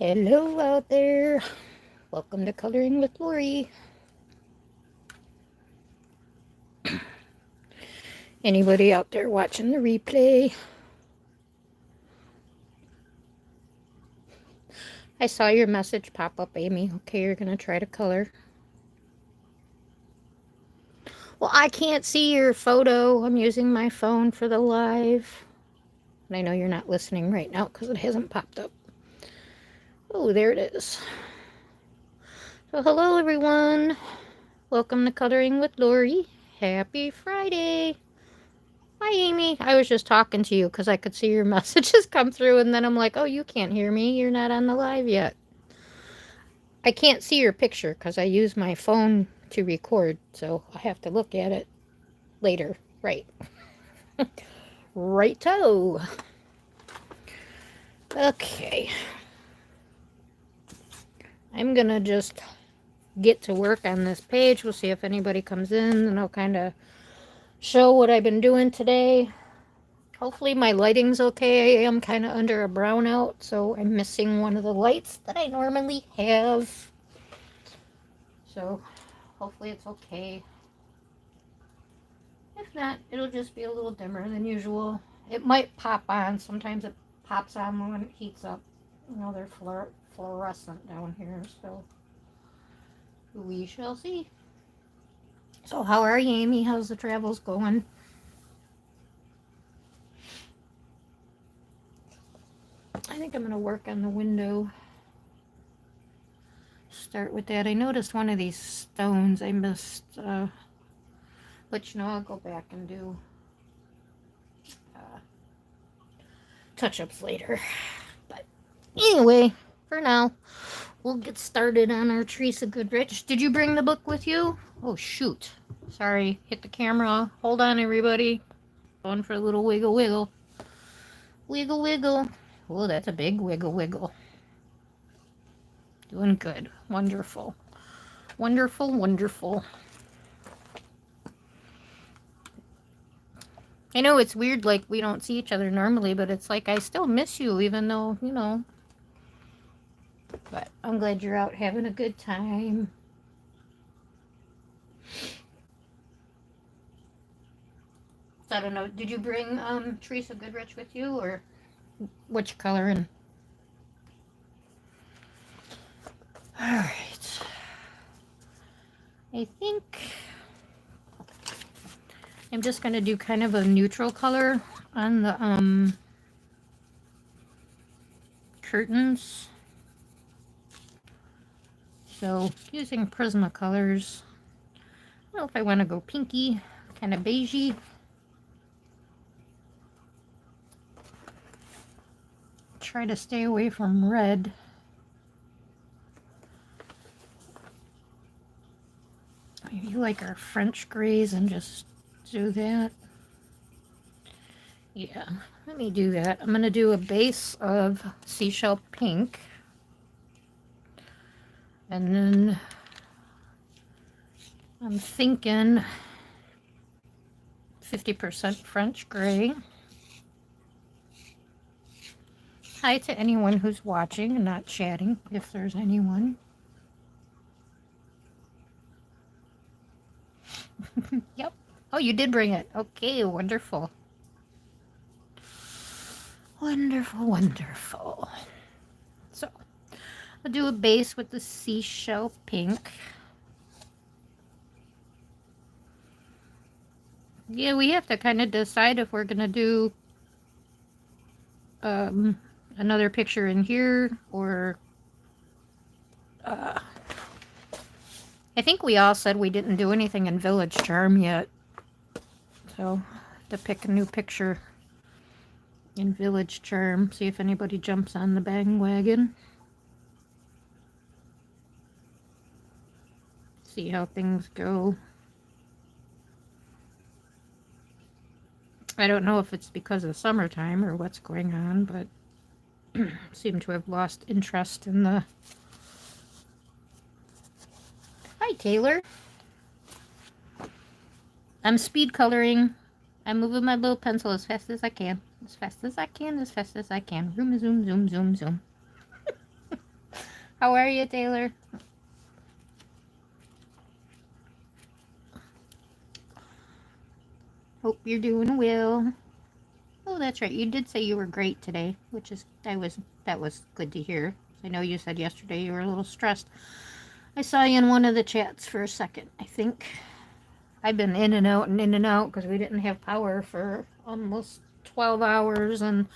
Hello out there. Welcome to Coloring with Lorri. Anybody out there watching the replay? I saw your message pop up, Amy. Okay, you're going to try to color. Well, I can't see your photo. I'm using my phone for the live. And I know you're not listening right now because it hasn't popped up. Oh, there it is. So, hello, everyone. Welcome to Coloring with Lorri. Happy Friday. Hi, Amy. I was just talking to you because I could see your messages come through, and then I'm like, oh, you can't hear me. You're not on the live yet. I can't see your picture because I use my phone to record, so I have to look at it later. Right. Righto. Okay. I'm going to just get to work on this page. We'll see if anybody comes in, and I'll kind of show what I've been doing today. Hopefully my lighting's okay. I am kind of under a brownout, so I'm missing one of the lights that I normally have. So hopefully it's okay. If not, it'll just be a little dimmer than usual. It might pop on. Sometimes it pops on when it heats up. You know, they're fluorescent down here, so we shall see. So how are you, Amy? How's the travels going? I think I'm going to work on the window. Start with that. I noticed one of these stones I missed, but you know, I'll go back and do touch-ups later. But anyway, for now, we'll get started on our Teresa Goodrich. Did you bring the book with you? Oh, shoot. Sorry, hit the camera. Hold on, everybody. Going for a little wiggle wiggle. Wiggle wiggle. Oh, that's a big wiggle wiggle. Doing good. Wonderful. Wonderful, wonderful. I know it's weird, like we don't see each other normally, but it's like I still miss you, even though, you know. But I'm glad you're out having a good time. So I don't know, did you bring Teresa Goodrich with you, or which color? And all right, I think I'm just gonna do kind of a neutral color on the curtains. So using Prismacolors. I don't know if I want to go pinky, kind of beigey. Try to stay away from red. Maybe like our French grays and just do that. Yeah, let me do that. I'm going to do a base of seashell pink. And then I'm thinking 50% French gray. Hi to anyone who's watching and not chatting, if there's anyone. Yep. Oh, you did bring it. Okay, wonderful. Wonderful, wonderful. So, I'll do a base with the seashell pink. Yeah, we have to kind of decide if we're going to do another picture in here, or I think we all said we didn't do anything in Village Charm yet. So, to pick a new picture in Village Charm, see if anybody jumps on the bandwagon. See how things go. I don't know if it's because of summertime or what's going on, but seem to have lost interest in the... Hi, Taylor. I'm speed coloring. I'm moving my little pencil as fast as I can. As fast as I can, as fast as I can. Zoom, zoom, zoom, zoom, zoom. How are you, Taylor? Hope you're doing well. Oh, that's right. You did say you were great today, which is that was good to hear. I know you said yesterday you were a little stressed. I saw you in one of the chats for a second, I think. I've been in and out because we didn't have power for almost 12 hours and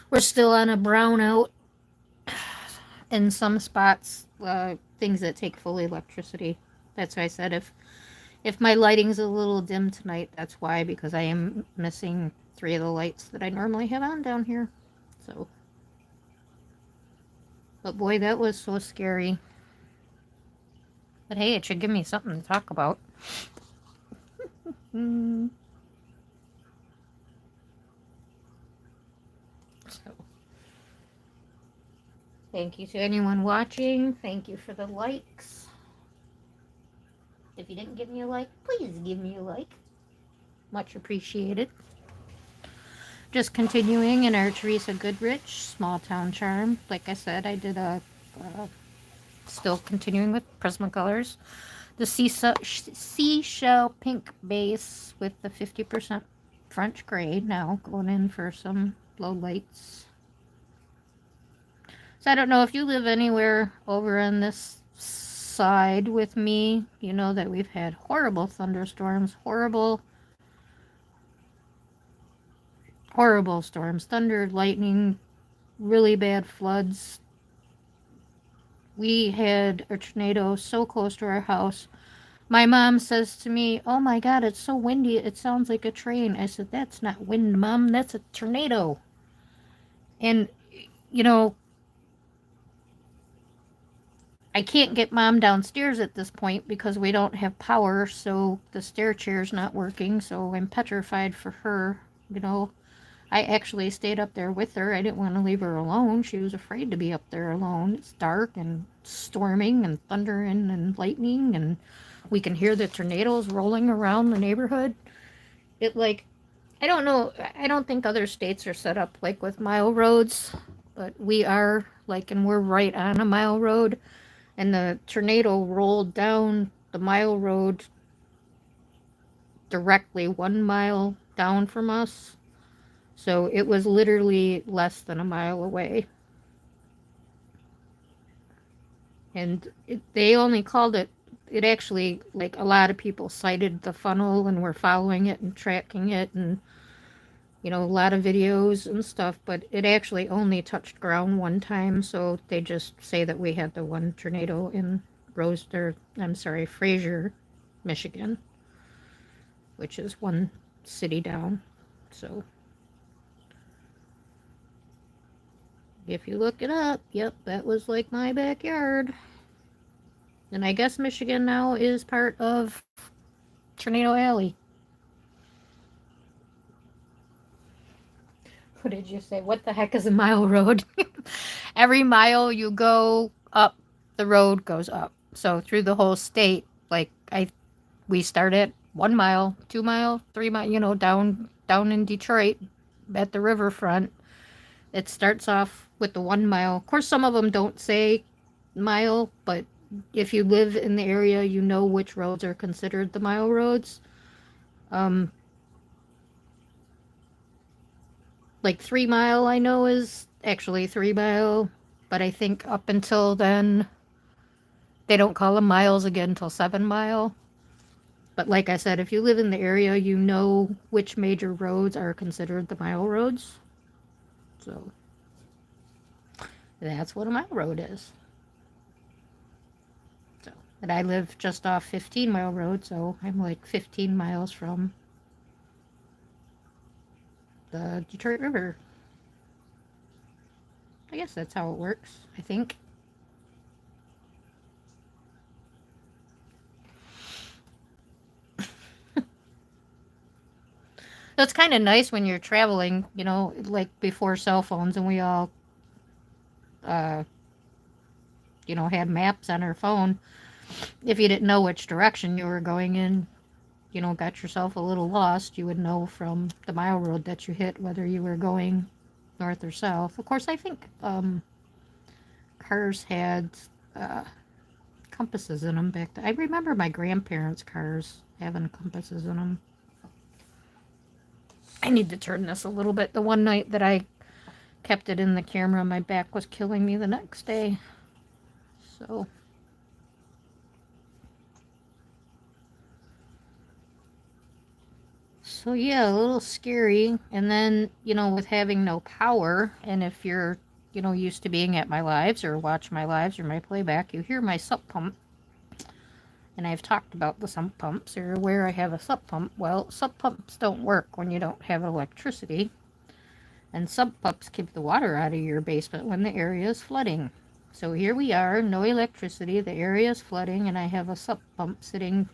we're still on a brownout in some spots, things that take full electricity. That's why I said if my lighting's a little dim tonight, that's why, because I am missing 3 of the lights that I normally have on down here. So, but boy, that was so scary. But hey, it should give me something to talk about. Mm. So, thank you to anyone watching. Thank you for the likes. If you didn't give me a like, please give me a like. Much appreciated. Just continuing in our Teresa Goodrich small town charm. Like I said, I did still continuing with Prismacolors. The seashell pink base with the 50% French gray. Now going in for some low lights. So I don't know if you live anywhere over on this side with me. You know that we've had horrible thunderstorms, horrible storms, thunder, lightning, really bad floods. We had a tornado so close to our house. My mom says to me, "Oh my God, it's so windy. It sounds like a train." I said, "That's not wind, Mom. That's a tornado." And, you know, I can't get Mom downstairs at this point because we don't have power, so the stair chair's not working, so I'm petrified for her. You know, I actually stayed up there with her. I didn't want to leave her alone. She was afraid to be up there alone. It's dark and storming and thundering and lightning, and we can hear the tornadoes rolling around the neighborhood. It like, I don't know, I don't think other states are set up like with mile roads, but we are, like, and we're right on a mile road, and the tornado rolled down the mile road directly 1 mile down from us. So it was literally less than a mile away. And they only called it actually, like, a lot of people cited the funnel and were following it and tracking it and, you know, a lot of videos and stuff, but it actually only touched ground one time. So they just say that we had the one tornado in Fraser, Michigan, which is one city down. So if you look it up, yep, that was like my backyard. And I guess Michigan now is part of Tornado Alley. What did you say? What the heck is a mile road? Every mile you go up, the road goes up. So through the whole state, like we start at 1 mile, 2 mile, 3 mile, you know, down in Detroit at the riverfront. It starts off with the 1 mile. Of course, some of them don't say mile, but if you live in the area, you know which roads are considered the mile roads. Like 3 mile, I know is actually 3 mile, but I think up until then, they don't call them miles again until 7 mile. But like I said, if you live in the area, you know which major roads are considered the mile roads. So that's what a mile road is. So, and I live just off 15-mile road, so I'm like 15 miles from the Detroit River. I guess that's how it works, I think. So it's kind of nice when you're traveling, you know, like before cell phones and we all, uh, you know, had maps on our phone. If you didn't know which direction you were going in, you know, got yourself a little lost, you would know from the mile road that you hit whether you were going north or south. Of course, I think cars had compasses in them back then. I remember my grandparents' cars having compasses in them. I need to turn this a little bit. The one night that I kept it in the camera, my back was killing me the next day. So yeah, a little scary. And then, with having no power, and if you're, used to being at my lives or watch my lives or my playback, you hear my sump pump. And I've talked about the sump pumps. You're aware I have a sump pump. Well, sump pumps don't work when you don't have electricity. And sump pumps keep the water out of your basement when the area is flooding. So here we are, no electricity, the area is flooding, and I have a sump pump sitting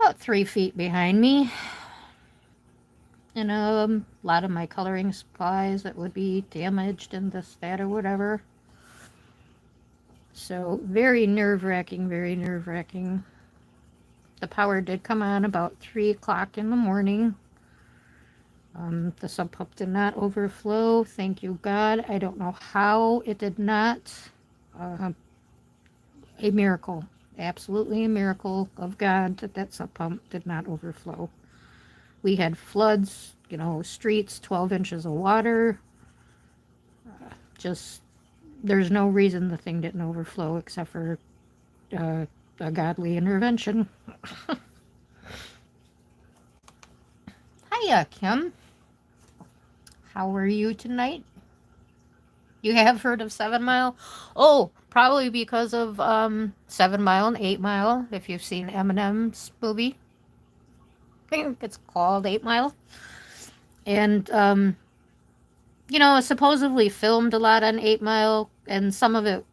about 3 feet behind me. And a lot of my coloring supplies that would be damaged and this, that, or whatever. So very nerve-wracking, very nerve-wracking. The power did come on about 3 o'clock in the morning. The sump pump did not overflow. Thank you, God. I don't know how it did not. A miracle. Absolutely a miracle of God that sump pump did not overflow. We had floods, streets, 12 inches of water. There's no reason the thing didn't overflow except for a godly intervention. Hiya, Kim. How are you tonight? You have heard of 7 Mile? Oh, probably because of 7 Mile and 8 Mile, if you've seen Eminem's movie. I think it's called 8 Mile. And, supposedly filmed a lot on 8 Mile, and some of it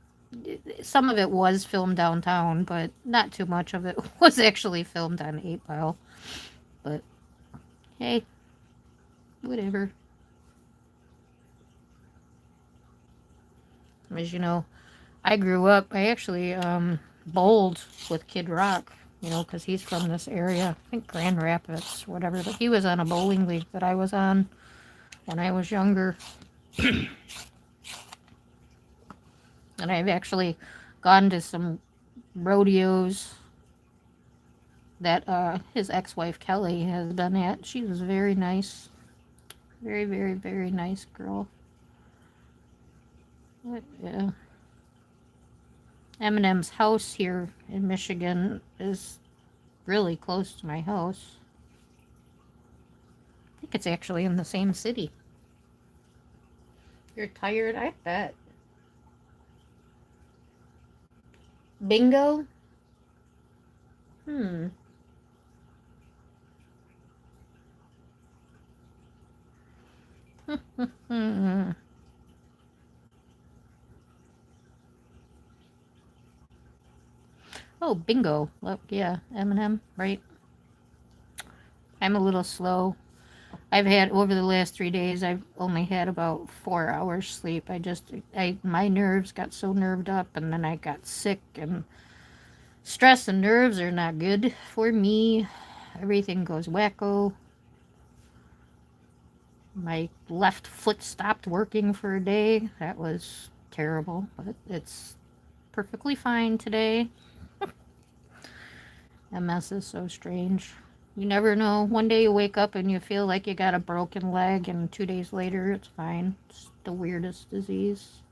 was filmed downtown, but not too much of it was actually filmed on 8 Mile. But, hey, whatever. As you know, I grew up, I actually bowled with Kid Rock, because he's from this area. I think Grand Rapids, whatever. But he was on a bowling league that I was on when I was younger. And I've actually gone to some rodeos that his ex-wife Kelly has been at. She was very nice. Very, very, very nice girl. But, yeah. Eminem's house here in Michigan is really close to my house. I think it's actually in the same city. You're tired? I bet. Bingo? Oh, bingo. Well, yeah, Eminem, right? I'm a little slow. I've had, over the last 3 days, I've only had about 4 hours sleep. My nerves got so nerved up, and then I got sick, and stress and nerves are not good for me. Everything goes wacko. My left foot stopped working for a day. That was terrible, but it's perfectly fine today. MS is so strange. You never know. One day you wake up and you feel like you got a broken leg, and 2 days later it's fine. It's the weirdest disease.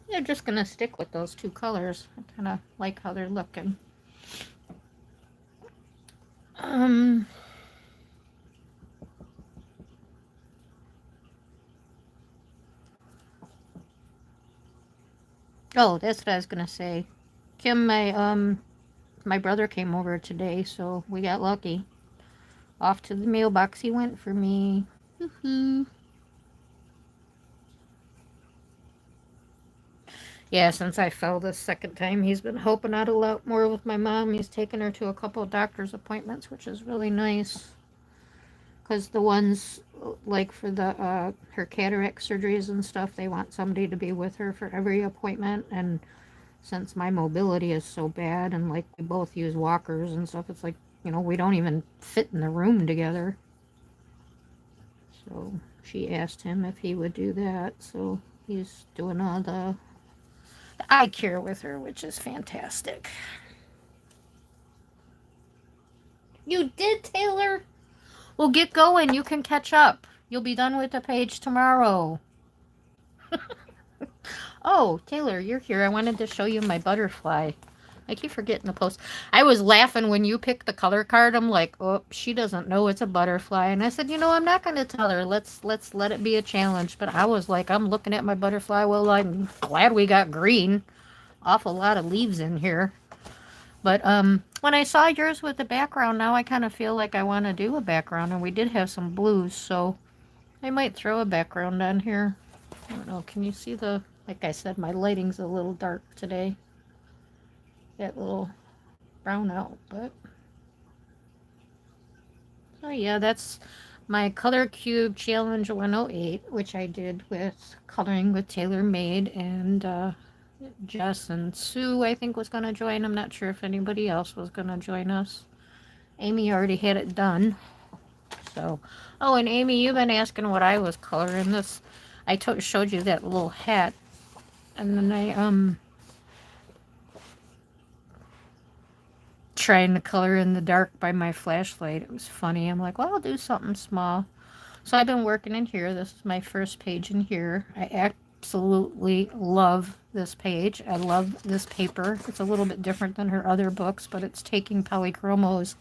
They're just gonna stick with those 2 colors. I kind of like how they're looking. Oh, that's what I was gonna say. Kim, my brother came over today, so we got lucky. Off to the mailbox he went for me. Woohoo. Yeah, since I fell this second time, he's been helping out a lot more with my mom. He's taken her to a couple of doctor's appointments, which is really nice. Because the ones, like for the her cataract surgeries and stuff, they want somebody to be with her for every appointment. And since my mobility is so bad, and like we both use walkers and stuff, it's like, we don't even fit in the room together. So she asked him if he would do that. So he's doing all the the eye care with her, which is fantastic. You did, Taylor? Well, get going. You can catch up. You'll be done with the page tomorrow. Oh, Taylor, you're here. I wanted to show you my butterfly. I keep forgetting to post. I was laughing when you picked the color card. I'm like, oh, she doesn't know it's a butterfly. And I said, I'm not going to tell her. Let's let it be a challenge. But I was like, I'm looking at my butterfly. Well, I'm glad we got green. Awful lot of leaves in here. But when I saw yours with the background, now I kind of feel like I want to do a background. And we did have some blues, so I might throw a background on here. I don't know. Can you see the... Like I said, my lighting's a little dark today. That little brown out, but... Oh yeah, that's my Color Cube Challenge 108, which I did with Coloring with Taylor Made, and Jess and Sue, I think, was going to join. I'm not sure if anybody else was going to join us. Amy already had it done. So, oh, and Amy, you've been asking what I was coloring. This, I showed you that little hat. And then I, trying to color in the dark by my flashlight. It was funny. I'm like, well, I'll do something small. So I've been working in here. This is my first page in here. I absolutely love this page. I love this paper. It's a little bit different than her other books, but it's taking polychromos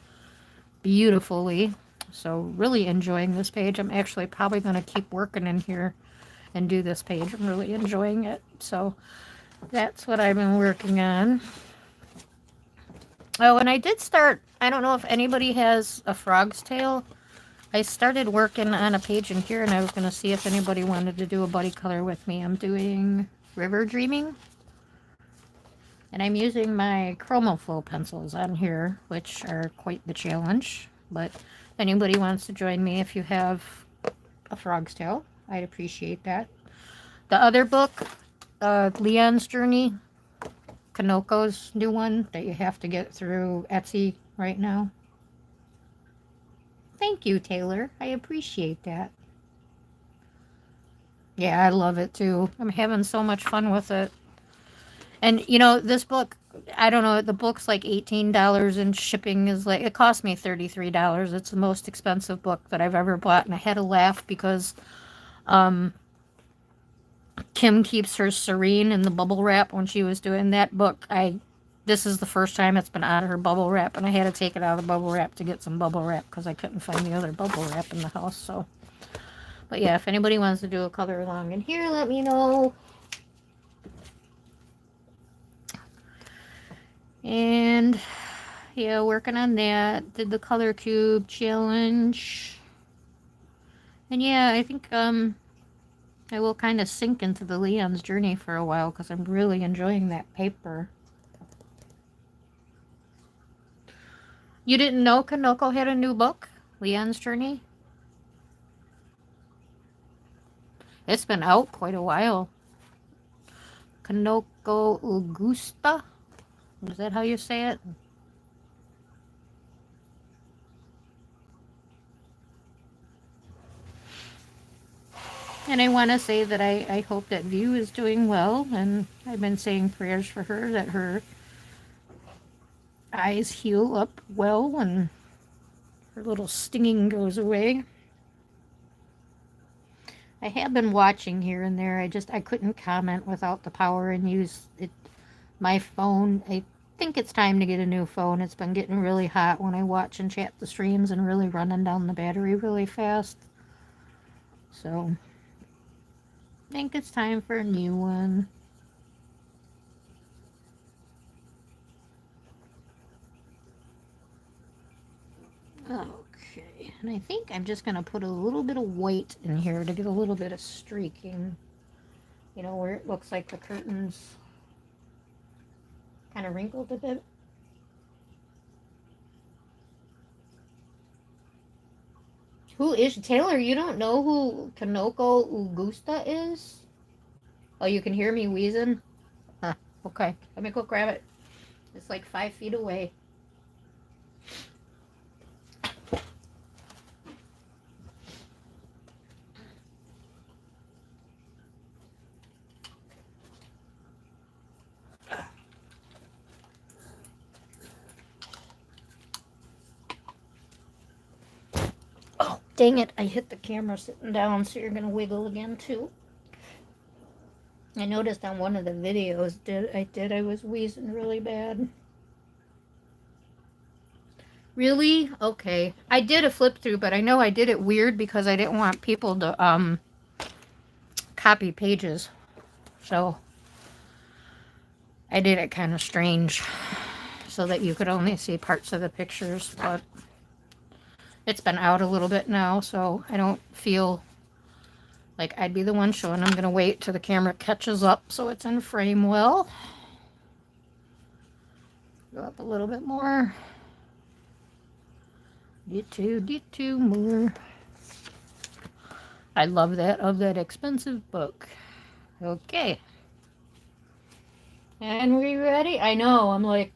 beautifully. So really enjoying this page. I'm actually probably going to keep working in here and do this page. I'm really enjoying it. So that's what I've been working on. Oh, and I did start, I don't know if anybody has a frog's tail. I started working on a page in here, and I was going to see if anybody wanted to do a buddy color with me. I'm doing River Dreaming. And I'm using my Chromo Flow pencils on here, which are quite the challenge. But if anybody wants to join me, if you have a frog's tail, I'd appreciate that. The other book, Leon's Journey, Kanoko's new one that you have to get through Etsy right now. Thank you, Taylor. I appreciate that. Yeah, I love it too. I'm having so much fun with it. And this book, I don't know, the book's like $18 and shipping is like, it cost me $33. It's the most expensive book that I've ever bought. And I had to laugh because Kim keeps her serene in the bubble wrap when she was doing that book. This is the first time it's been out of her bubble wrap, and I had to take it out of the bubble wrap to get some bubble wrap because I couldn't find the other bubble wrap in the house. So, but yeah, if anybody wants to do a color along in here, let me know. And yeah, working on that. Did the Color Cube challenge. And yeah, I think I will kind of sink into the Leon's Journey for a while because I'm really enjoying that paper. You didn't know Kanoko had a new book, Leon's Journey? It's been out quite a while. Kanoko Augusta? Is that how you say it? And I want to say that I hope that View is doing well, and I've been saying prayers for her, that her eyes heal up well and her little stinging goes away. I have been watching here and there. I couldn't comment without the power and use it. My phone, I think it's time to get a new phone. It's been getting really hot when I watch and chat the streams and really running down the battery really fast. So, I think it's time for a new one. Okay, and I think I'm just going to put a little bit of white in here to get a little bit of streaking. Where it looks like the curtains kind of wrinkled a bit. Who is Taylor? You don't know who Kanoko Augusta is? Oh, you can hear me wheezing? Huh, okay. Let me go grab it. It's like 5 feet away. Dang it, I hit the camera sitting down, so you're gonna wiggle again too. I noticed on one of the videos I was wheezing really bad. Really? Okay. I did a flip through, but I know I did it weird because I didn't want people to copy pages. So I did it kind of strange so that you could only see parts of the pictures, but it's been out a little bit now, so I don't feel like I'd be the one showing. I'm going to wait till the camera catches up so it's in frame well. Go up a little bit more. Get two more. I love that of that expensive book. Okay. And we ready? I know, I'm like,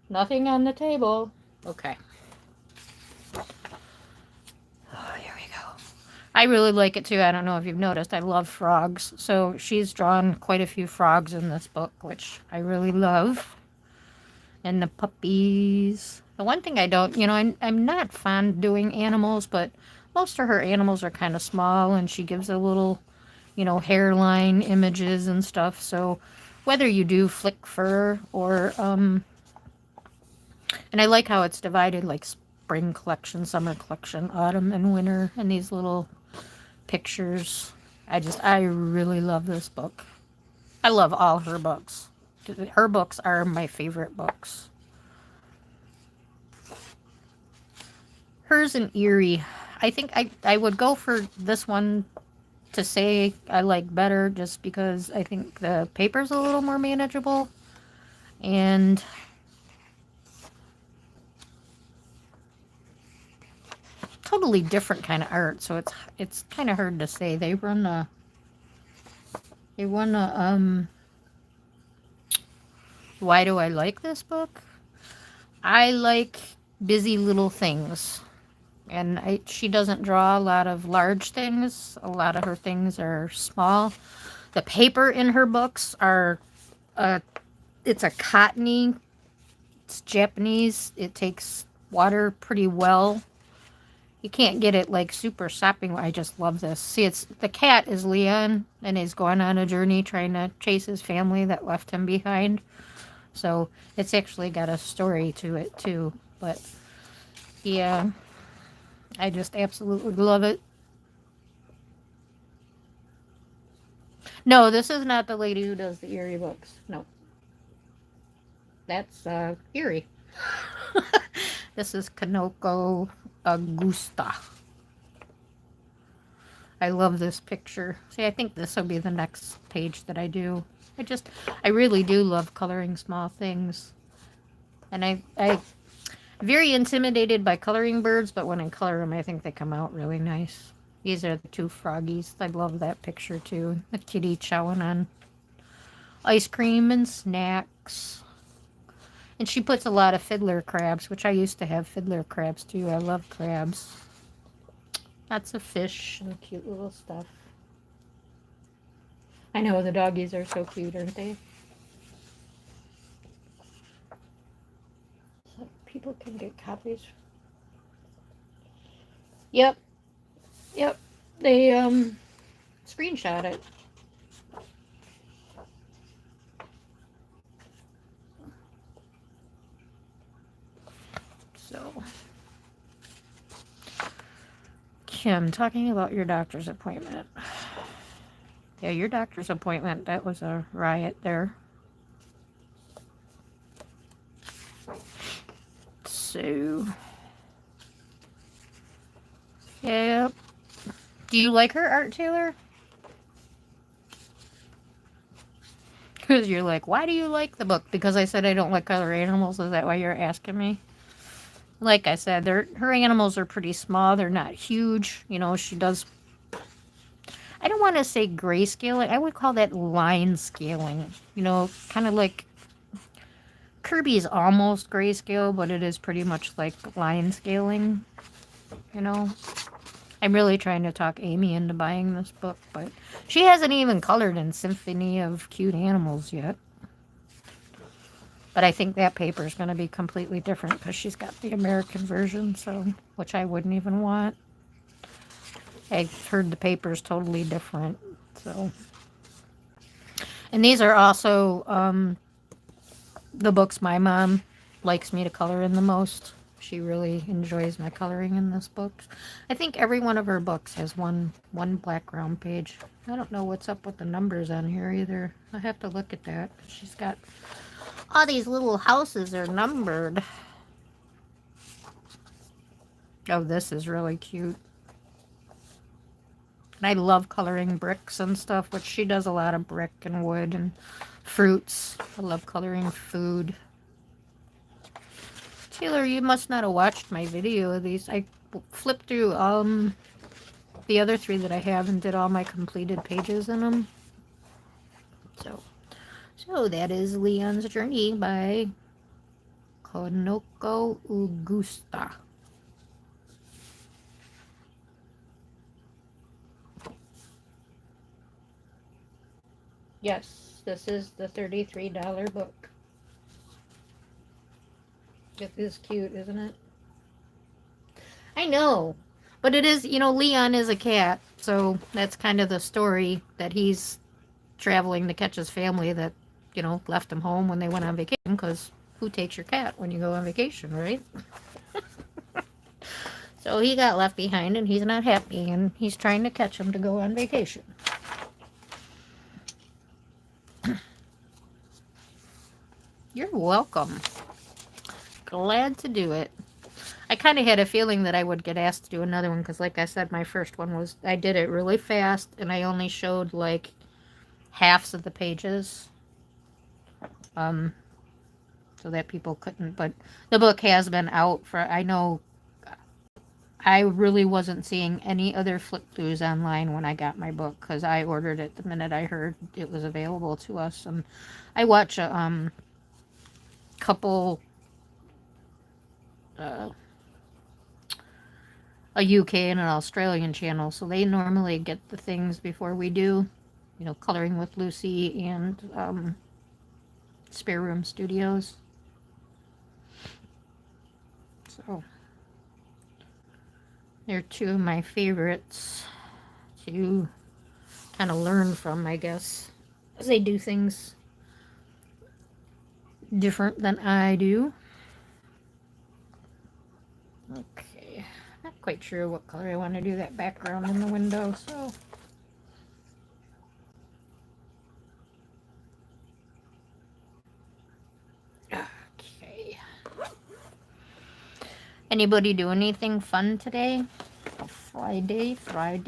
nothing on the table. Okay. Oh, here we go. I really like it too. I don't know if you've noticed. I love frogs. So she's drawn quite a few frogs in this book, which I really love. And the puppies. The one thing I don't, I'm not fond doing animals, but most of her animals are kind of small, and she gives a little, hairline images and stuff. So whether you do flick fur or, and I like how it's divided, like spring collection, summer collection, autumn and winter, and these little pictures. I really love this book. I love all her books. Her books are my favorite books. Hers and Eerie. I think I would go for this one to say I like better just because I think the paper's a little more manageable. And totally different kind of art, so it's kind of hard to say. They run a why do I like this book? I like busy little things. And she doesn't draw a lot of large things. A lot of her things are small. The paper in her books are, it's a cottony. It's Japanese. It takes water pretty well. You can't get it like super sopping. I just love this. See, the cat is Leon, and he's going on a journey trying to chase his family that left him behind. So it's actually got a story to it too. But yeah, I just absolutely love it. No, this is not the lady who does the Eerie books. No. That's Eerie. This is Kanoko Augusta. I love this picture. See, I think this will be the next page that I do. I really do love coloring small things. And I'm very intimidated by coloring birds, but when I color them, I think they come out really nice. These are the two froggies. I love that picture too. The kitty chowing on ice cream and snacks. And she puts a lot of fiddler crabs, which I used to have fiddler crabs too. I love crabs. Lots of fish and cute little stuff. I know, the doggies are so cute, aren't they? So people can get copies. Yep. They screenshot it. So, Kim, talking about your doctor's appointment. Yeah, your doctor's appointment, that was a riot there. So, yep. Do you like her art, Taylor? Because you're like, why do you like the book? Because I said I don't like other animals. Is that why you're asking me? Like I said, her animals are pretty small. They're not huge. She does... I don't want to say grayscaling. I would call that line scaling. Kind of like... Kirby's almost grayscale, but it is pretty much like line scaling. I'm really trying to talk Amy into buying this book, but she hasn't even colored in Symphony of Cute Animals yet. But I think that paper is going to be completely different because she's got the American version, which I wouldn't even want. I've heard the paper's totally different. So, and these are also the books my mom likes me to color in the most. She really enjoys my coloring in this book. I think every one of her books has one background page. I don't know what's up with the numbers on here either. I have to look at that. She's got all these little houses are numbered. Oh, this is really cute. And I love coloring bricks and stuff, which she does a lot of brick and wood and fruits. I love coloring food. Taylor, you must not have watched my video of these. I flipped through the other 3 that I have and did all my completed pages in them. So that is Leon's Journey by Konoko Augusta. Yes, this is the $33 book. It is cute, isn't it? I know. But it is, Leon is a cat, so that's kind of the story that he's traveling to catch his family that, left him home when they went on vacation, because who takes your cat when you go on vacation, right? So he got left behind and he's not happy and he's trying to catch him to go on vacation. You're welcome. Glad to do it. I kind of had a feeling that I would get asked to do another one because, like I said, my first one was, I did it really fast and I only showed like halves of the pages. So that people couldn't, but the book has been out for, I know, I really wasn't seeing any other flip throughs online when I got my book because I ordered it the minute I heard it was available to us. And I watch a couple a UK and an Australian channel, so they normally get the things before we do, Coloring with Lucy and Spare Room Studios. So they're 2 of my favorites to kind of learn from, I guess, as they do things different than I do. Okay, not quite sure what color I want to do that background in the window, so. Okay. Anybody do anything fun today? Friday fun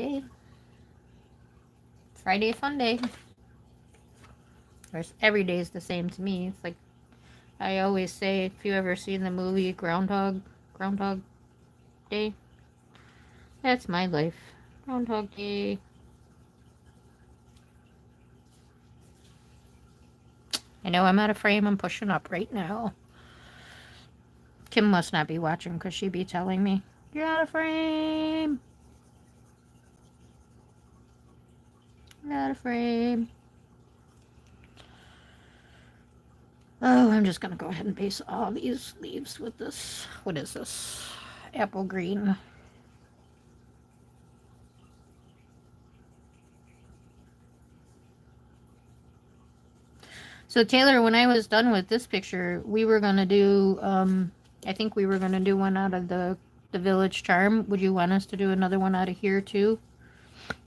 day. Of course, every day is the same to me. It's like I always say, if you ever seen the movie Groundhog Day, that's my life. Groundhog Day. I know I'm out of frame. I'm pushing up right now. Kim must not be watching because she'd be telling me, you're out of frame. You're out of frame. Oh, I'm just going to go ahead and base all these leaves with this. What is this? Apple green. So Taylor, when I was done with this picture, we were going to do, I think we were going to do one out of the Village Charm. Would you want us to do another one out of here too?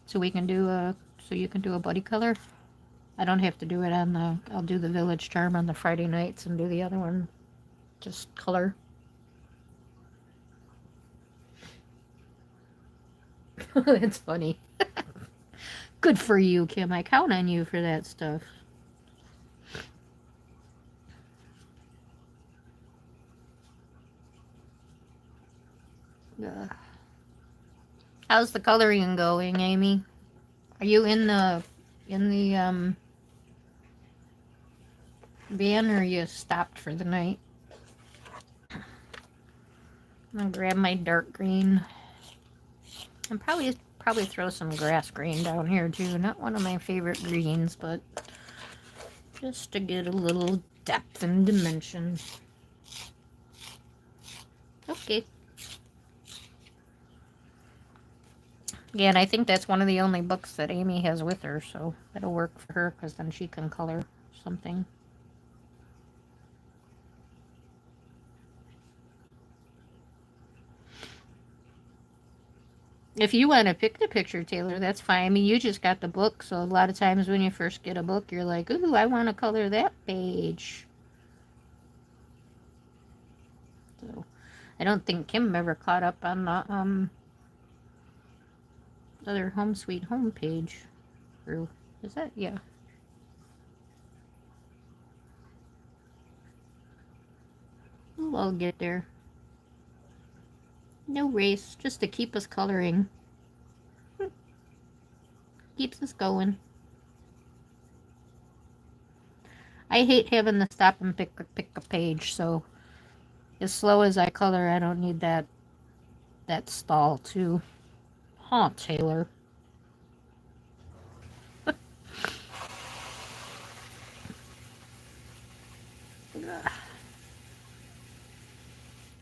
So we can do so you can do a buddy color? I don't have to do it on I'll do the Village Charm on the Friday nights and do the other one just color. It's funny. Good for you, Kim. I count on you for that stuff. How's the coloring going, Amy? Are you in the van, or you stopped for the night? I'm gonna grab my dark green and probably throw some grass green down here too. Not one of my favorite greens, but just to get a little depth and dimension. Okay. Yeah, and I think that's one of the only books that Amy has with her, so that'll work for her because then she can color something. If you want to pick the picture, Taylor, that's fine. I mean, you just got the book, so a lot of times when you first get a book, you're like, ooh, I want to color that page. So I don't think Kim ever caught up on the other Home Sweet Home page. Or is that? Yeah. We'll all get there. No race, just to keep us coloring. Keeps us going. I hate having to stop and pick a page, so as slow as I color, I don't need that stall too. Huh, Taylor.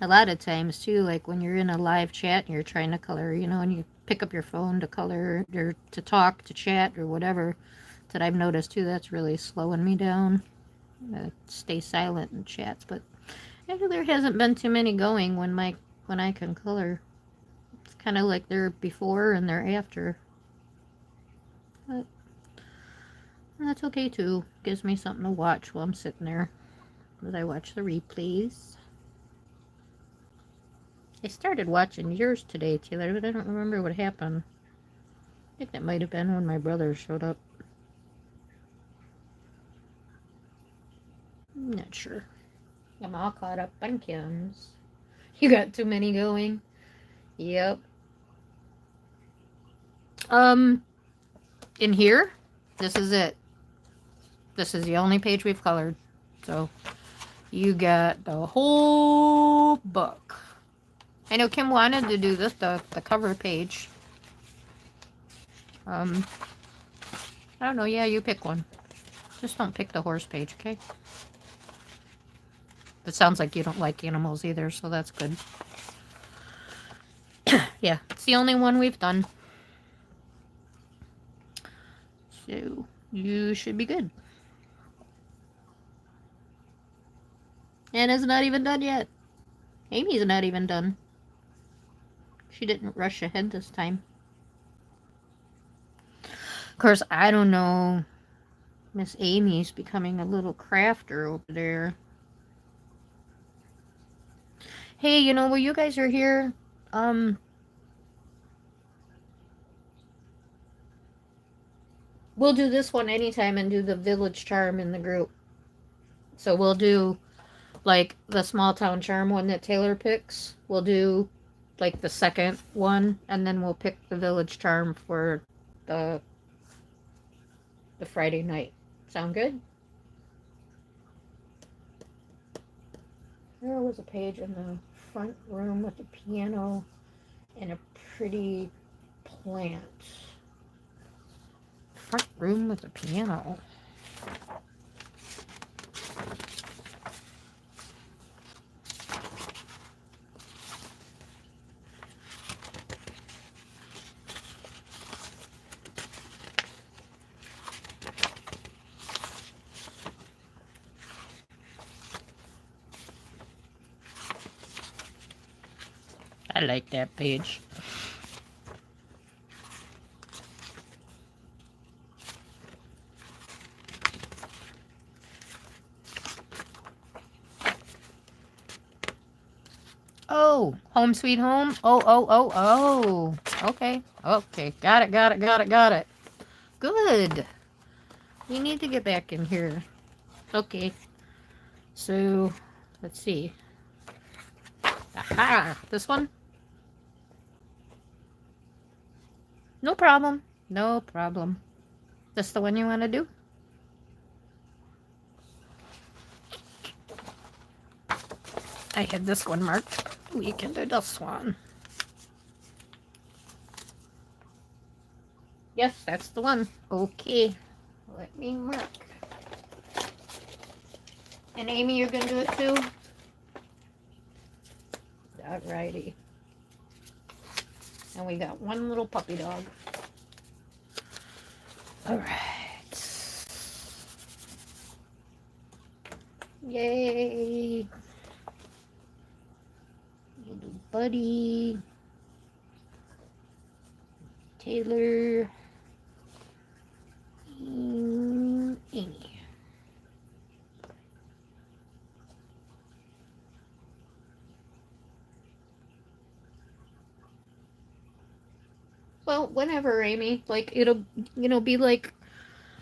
A lot of times too, like when you're in a live chat and you're trying to color, you know, and you pick up your phone to color or to talk, to chat or whatever, that I've noticed too, that's really slowing me down. Stay silent in chats, but actually there hasn't been too many going when I can color. It's kind of like they're before and they're after. But that's okay too. Gives me something to watch while I'm sitting there as I watch the replays. I started watching yours today, Taylor, but I don't remember what happened. I think that might have been when my brother showed up. I'm not sure. I'm all caught up on Kim's. You got too many going. Yep. In here, this is it. This is the only page we've colored. So, you got the whole book. I know Kim wanted to do this, the cover page. I don't know. Yeah, you pick one. Just don't pick the horse page, okay? It sounds like you don't like animals either, so that's good. Yeah, it's the only one we've done. So, you should be good. And it's not even done yet. Amy's not even done. She didn't rush ahead this time. Of course, I don't know. Miss Amy's becoming a little crafter over there. Hey, you know, while you guys are here, we'll do this one anytime and do the village charm in the group. So we'll do, like, the small town charm one that Taylor picks. We'll do, like, the second one, and then we'll pick the village charm for the Friday night. Sound good? There was a page in the front room with a piano and a pretty plant. Front room with a piano. I like that page. Oh, home sweet home. Oh. Okay. Got it. Good. We need to get back in here. Okay. So, let's see. Aha! This one? No problem. This the one you want to do? I had this one marked. We can do this one. Yes, that's the one. Okay. Let me mark. And Amy, you're going to do it too? Alrighty. And we got one little puppy dog. All right. Yay. Little buddy. Taylor. And Amy. Well, whenever, Amy. Like, it'll, be like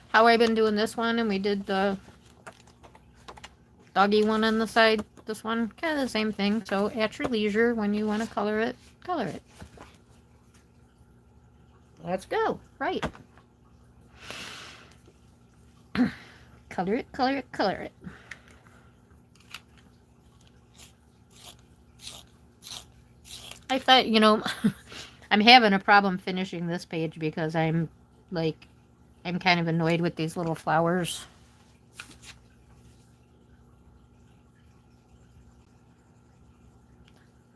how I've been doing this one, and we did the doggy one on the side. This one, kind of the same thing. So, at your leisure, when you want to color it, color it. Let's go. Right. Color it, color it, color it. I thought, I'm having a problem finishing this page because I'm kind of annoyed with these little flowers.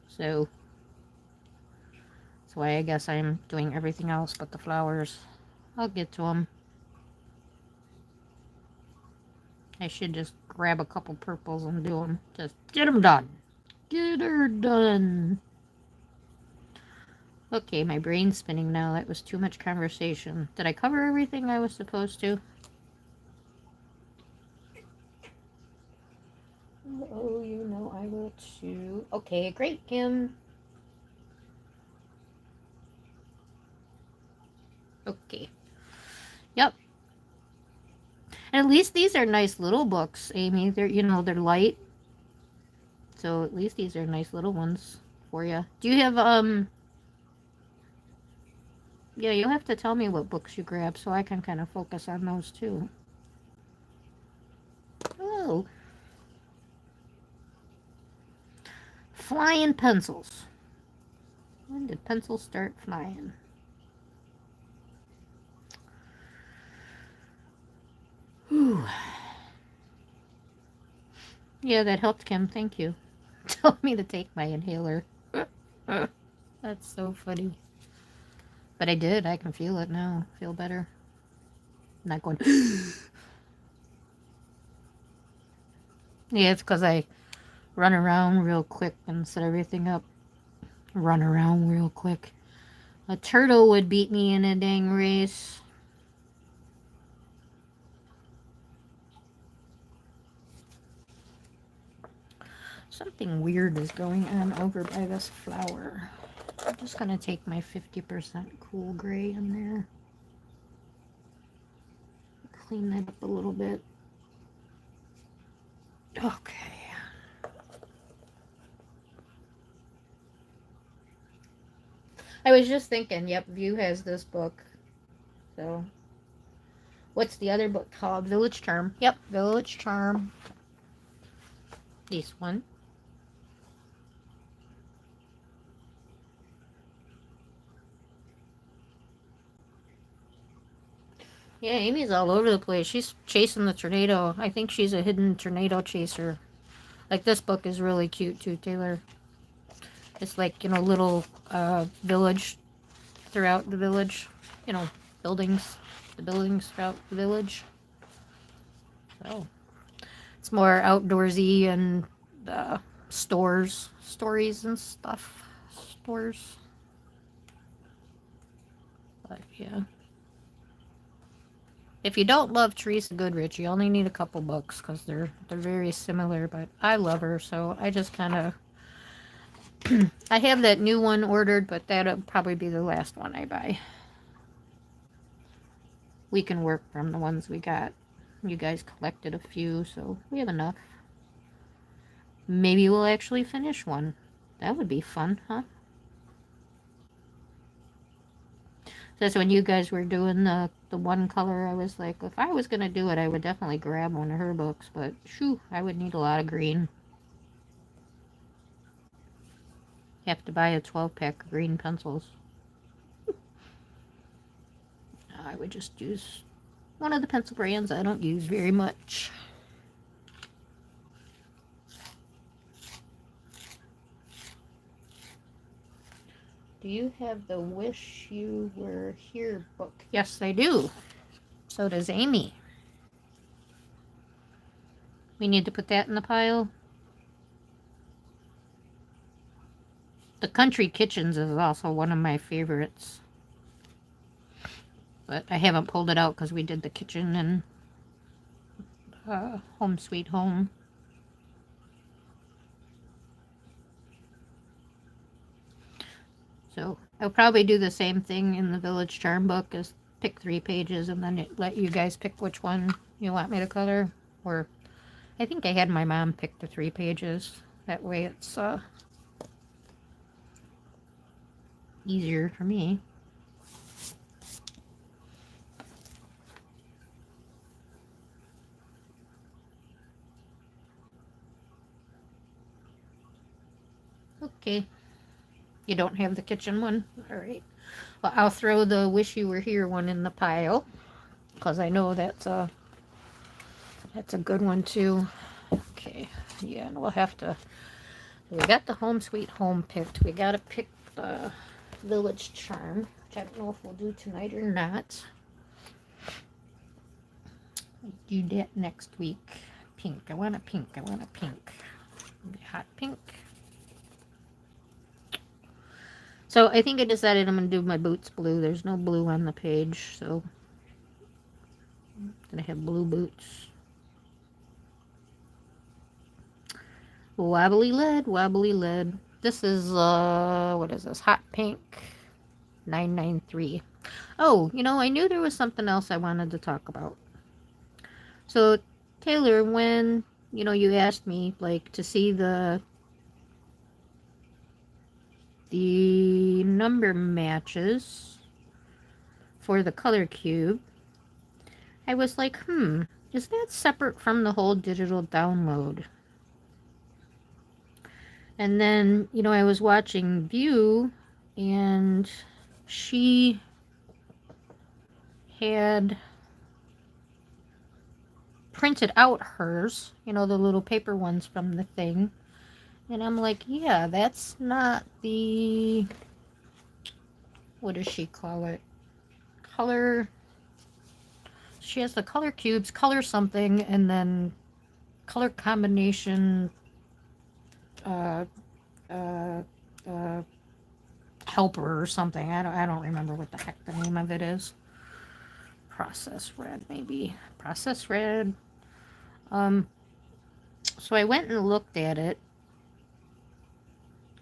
So that's why I guess I'm doing everything else but the flowers. I'll get to them. I should just grab a couple purples and do them. Just get them done. Get her done. Okay, my brain's spinning now. That was too much conversation. Did I cover everything I was supposed to? Oh, I will too. Okay, great, Kim. Okay. Yep. And at least these are nice little books, Amy. They're, they're light. So at least these are nice little ones for you. Do you have, yeah, you'll have to tell me what books you grab so I can kind of focus on those too. Oh. Flying pencils. When did pencils start flying? Whew. Yeah, that helped, Kim. Thank you. Told me to take my inhaler. That's so funny. But I did. I can feel it now. Feel better. I'm not going. Yeah, it's because I run around real quick and set everything up. Run around real quick. A turtle would beat me in a dang race. Something weird is going on over by this flower. I'm just going to take my 50% cool gray in there. Clean that up a little bit. Okay. I was just thinking, yep, View has this book. So, what's the other book called? Village Charm. Yep, Village Charm. This one. Yeah, Amy's all over the place. She's chasing the tornado. I think she's a hidden tornado chaser. Like, this book is really cute, too, Taylor. It's like, little village throughout the village. Buildings. The buildings throughout the village. So, it's more outdoorsy and stories and stuff. Stores. But, yeah. If you don't love Teresa Goodrich, you only need a couple books because they're very similar. But I love her, so I just kind of I have that new one ordered, but that'll probably be the last one I buy. We can work from the ones we got. You guys collected a few, so we have enough. Maybe we'll actually finish one. That would be fun, huh? That's when you guys were doing the one color. I was like, if I was going to do it, I would definitely grab one of her books. But, shoo, I would need a lot of green. Have to buy a 12-pack of green pencils. I would just use one of the pencil brands I don't use very much. Do you have the Wish You Were Here book? Yes, I do. So does Amy. We need to put that in the pile. The Country Kitchens is also one of my favorites. But I haven't pulled it out because we did the kitchen and Home Sweet Home. So I'll probably do the same thing in the Village Charm book, is pick 3 pages and then let you guys pick which one you want me to color. Or I think I had my mom pick the 3 pages. That way it's easier for me. Okay. You don't have the kitchen one? All right. Well, I'll throw the Wish You Were Here one in the pile, because I know that's a good one too. Okay. Yeah, and we'll have to... We got the Home Sweet Home picked. We got to pick the Village Charm, which I don't know if we'll do tonight or not. Do that next week. Pink. I want a pink. I want a pink. Hot pink. So I think I decided I'm going to do my boots blue. There's no blue on the page, so I'm going to have blue boots. Wobbly lead, wobbly lead. This is, what is this? Hot pink 993. Oh, you know, I knew there was something else I wanted to talk about. So, Taylor, when, you know, you asked me, like, to see the number matches for the color cube, I was like, is that separate from the whole digital download? And then, you know, I was watching View, and she had printed out hers, you know, the little paper ones from the thing. And I'm like, yeah, that's not the, what does she call it? Color. She has the color cubes, color something, and then color combination helper or something. I don't remember what the heck the name of it is. Process red, maybe. Process red. So I went and looked at it,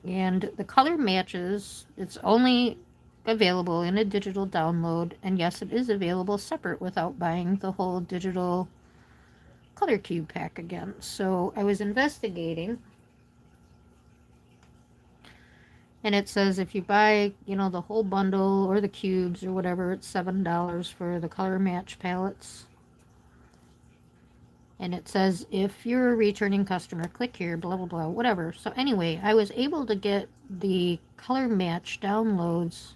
and the color matches. It's only available in a digital download, and yes, it is available separate without buying the whole digital color cube pack again. So I was investigating, and it says if you buy, you know, the whole bundle or the cubes or whatever, it's $7 for the color match palettes. And it says if you're a returning customer, click here, blah blah blah, whatever. So anyway, I was able to get the color match downloads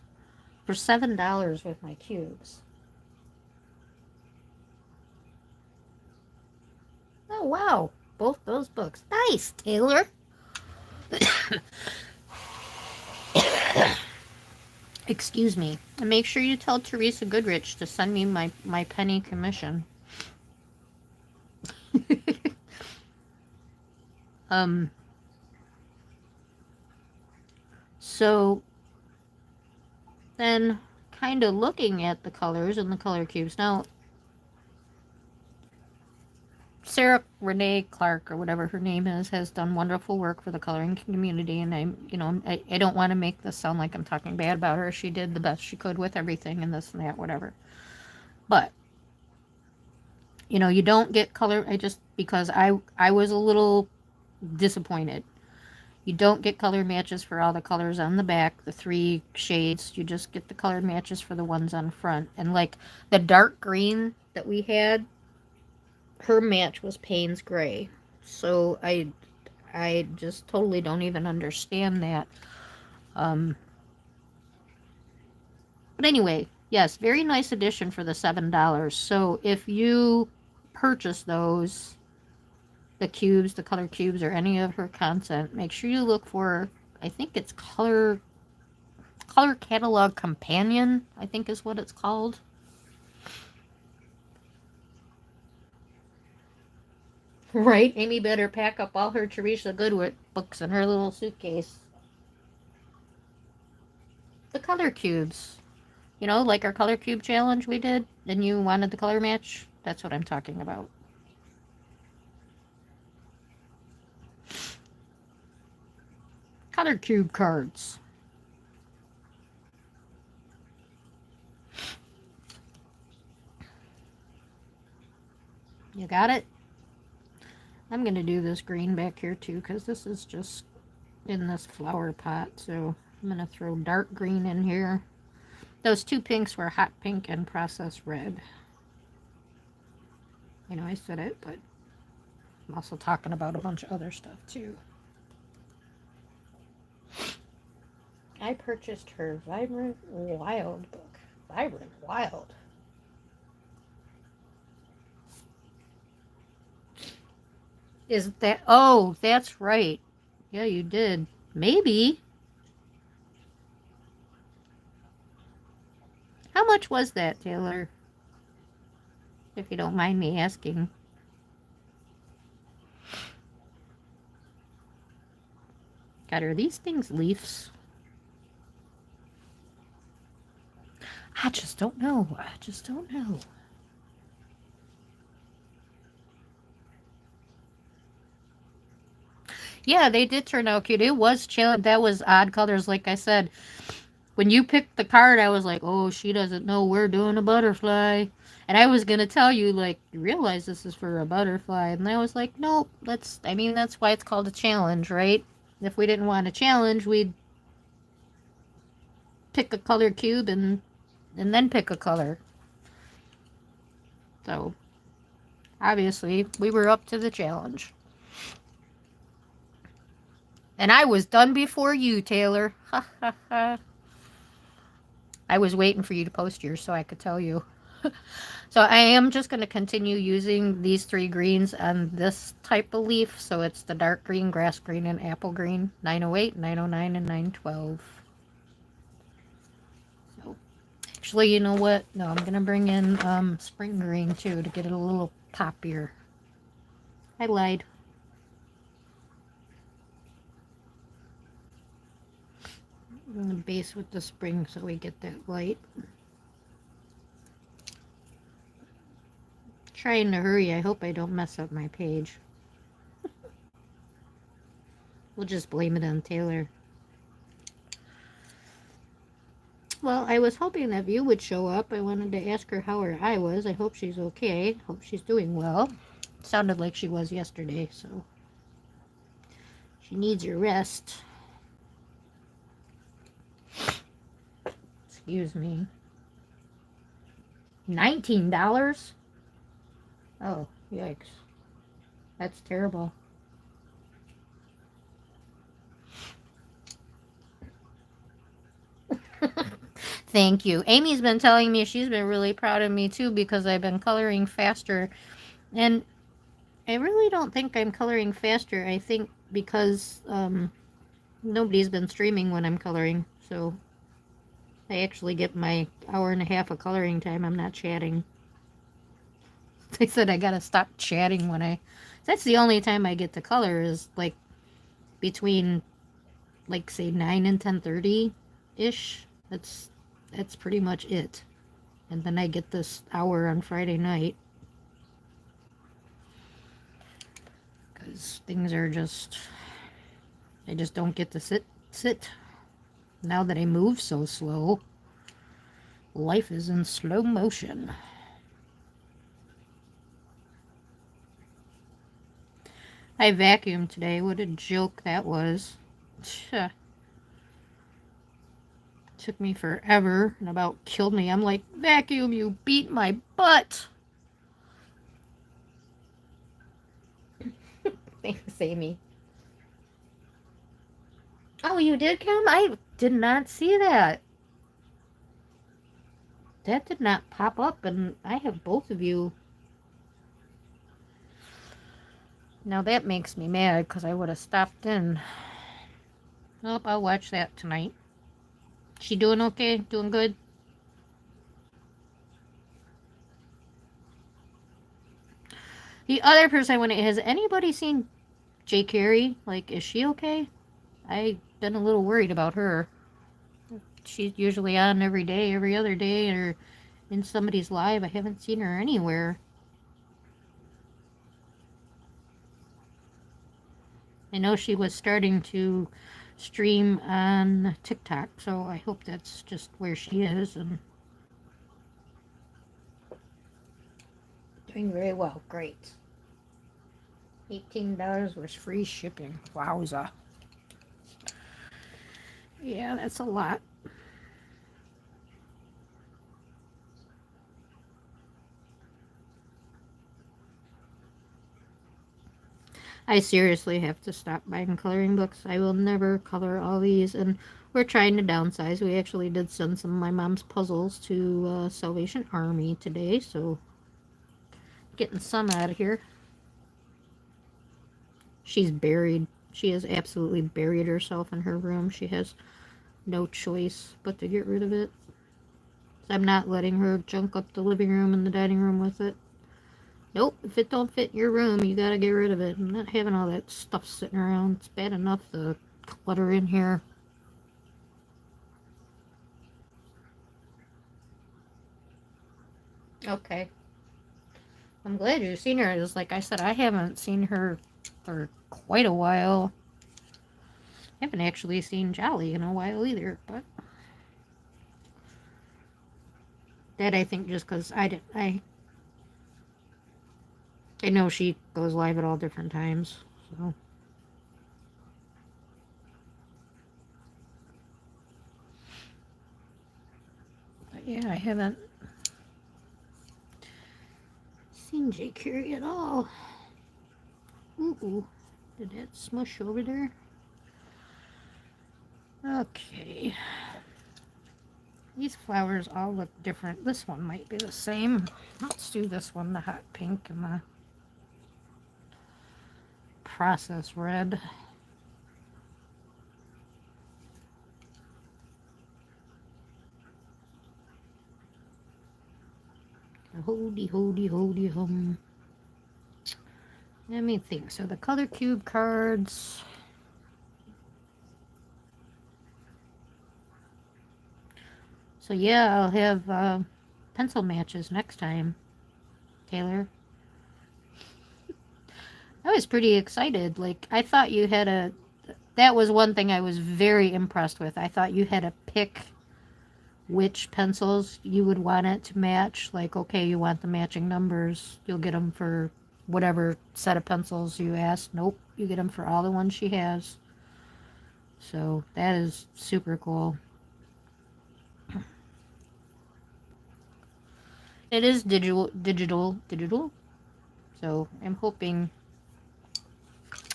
for $7 with my cubes. Oh wow, both those books. Nice, Taylor. Excuse me. And make sure you tell Teresa Goodrich to send me my penny commission. So then kind of looking at the colors and the color cubes. Now, Sarah Renee Clark, or whatever her name is, has done wonderful work for the coloring community, and I don't want to make this sound like I'm talking bad about her. She did the best she could with everything and this and that, whatever. But, you know, you don't get color, because I was a little disappointed. You don't get color matches for all the colors on the back, the 3 shades. You just get the color matches for the ones on front. And like the dark green that we had, her match was Payne's Gray. So I just totally don't even understand that. But anyway, yes, very nice addition for the $7. So if you purchase those, the cubes, the color cubes, or any of her content, make sure you look for, I think it's color, Color Catalog Companion, I think is what it's called. Right? Amy better pack up all her Teresa Goodwin books in her little suitcase. The color cubes. You know, like our color cube challenge we did, and you wanted the color match? That's what I'm talking about. Color cube cards. You got it? I'm going to do this green back here too, because this is just in this flower pot. So I'm going to throw dark green in here. Those two pinks were hot pink and processed red. I know I said it, but I'm also talking about a bunch of other stuff too. I purchased her Vibrant Wild book. Vibrant Wild. Is that... Oh, that's right. Yeah, you did. Maybe. How much was that, Taylor? If you don't mind me asking. God, are these things leaves? I just don't know. I just don't know. Yeah, they did turn out cute. It was chill. That was odd colors, like I said. When you picked the card, I was like, oh, she doesn't know we're doing a butterfly. And I was going to tell you, like, you realize this is for a butterfly. And I was like, nope, that's why it's called a challenge, right? If we didn't want a challenge, we'd pick a color cube and then pick a color. So, obviously, we were up to the challenge. And I was done before you, Taylor. Ha ha ha. I was waiting for you to post yours so I could tell you. So I am just going to continue using these three greens on this type of leaf. So it's the dark green, grass green, and apple green. 908, 909, and 912. So actually, you know what? No, I'm going to bring in spring green too to get it a little poppier. I lied. I'm going to base with the spring so we get that light. Trying to hurry. I hope I don't mess up my page. We'll just blame it on Taylor. Well, I was hoping that View would show up. I wanted to ask her how her eye was. I hope she's okay. Hope she's doing well. Sounded like she was yesterday, so she needs her rest. Excuse me. $19? Oh, yikes. That's terrible. Thank you. Amy's been telling me she's been really proud of me too because I've been coloring faster. And I really don't think I'm coloring faster. I think because nobody's been streaming when I'm coloring. So I actually get my hour and a half of coloring time. I'm not chatting. They said I gotta stop chatting when I... That's the only time I get to color is like between like say 9 and 10:30-ish. That's pretty much it. And then I get this hour on Friday night. Because things are just... I just don't get to sit. Now that I move so slow. Life is in slow motion. I vacuumed today. What a joke that was. Took me forever and about killed me. I'm like, vacuum, you beat my butt. Thanks, Amy. Oh, you did, Kim? I did not see that. That did not pop up, and I have both of you. Now that makes me mad, because I would have stopped in. Nope, I'll watch that tonight. She doing okay? Doing good? The other person I want to, has anybody seen J. Carey? Like, is she okay? I've been a little worried about her. She's usually on every day, every other day, or in somebody's live. I haven't seen her anywhere. I know she was starting to stream on TikTok, so I hope that's just where she is and doing very well. Great. $18 was free shipping. Wowza. Yeah, that's a lot. I seriously have to stop buying coloring books. I will never color all these, and we're trying to downsize. We actually did send some of my mom's puzzles to Salvation Army today, so getting some out of here. She's buried. She has absolutely buried herself in her room. She has no choice but to get rid of it. I'm not letting her junk up the living room and the dining room with it. Nope, if it don't fit your room, you gotta get rid of it. I'm not having all that stuff sitting around. It's bad enough the clutter in here. Okay. I'm glad you've seen her. It's like I said, I haven't seen her for quite a while. I haven't actually seen Jolly in a while either, but that I think just because I know she goes live at all different times, so. But yeah, I haven't seen J. Curie at all. Ooh, did that smush over there? Okay. These flowers all look different. This one might be the same. Let's do this one, the hot pink and the process red. Hody hum. Let me think. So the color cube cards. So yeah, I'll have pencil matches next time, Taylor. I was pretty excited. Like, I thought you had a... That was one thing I was very impressed with. I thought you had to pick which pencils you would want it to match. Like, okay, you want the matching numbers. You'll get them for whatever set of pencils you asked. Nope, you get them for all the ones she has. So that is super cool. It is digital. So I'm hoping...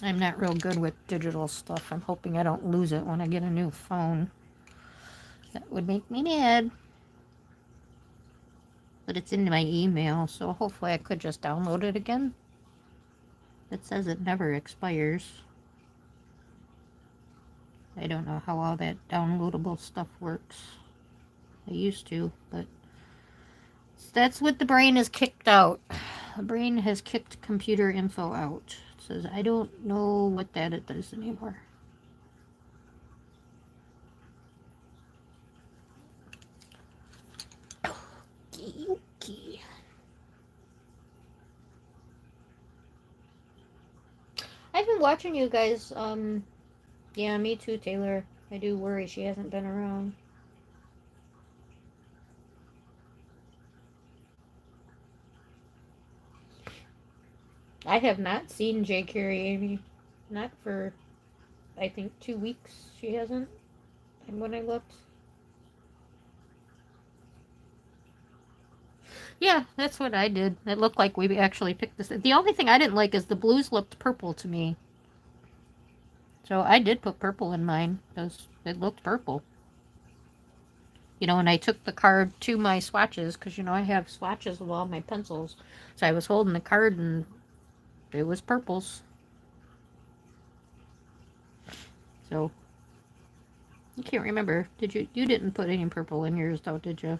I'm not real good with digital stuff. I'm hoping I don't lose it when I get a new phone. That would make me mad. But it's in my email, so hopefully I could just download it again. It says it never expires. I don't know how all that downloadable stuff works. I used to, but that's what the brain has kicked out. The brain has kicked computer info out. It says, I don't know what that it does anymore. Okay. I've been watching you guys. Yeah, me too, Taylor. I do worry she hasn't been around. I have not seen J. Carrie Amy. Not for, I think, 2 weeks. She hasn't. And when I looked. Yeah, that's what I did. It looked like we actually picked this. The only thing I didn't like is the blues looked purple to me. So I did put purple in mine because it looked purple. You know, and I took the card to my swatches because, you know, I have swatches of all my pencils. So I was holding the card and it was purples. So I can't remember. Did you? You didn't put any purple in yours, though, did you?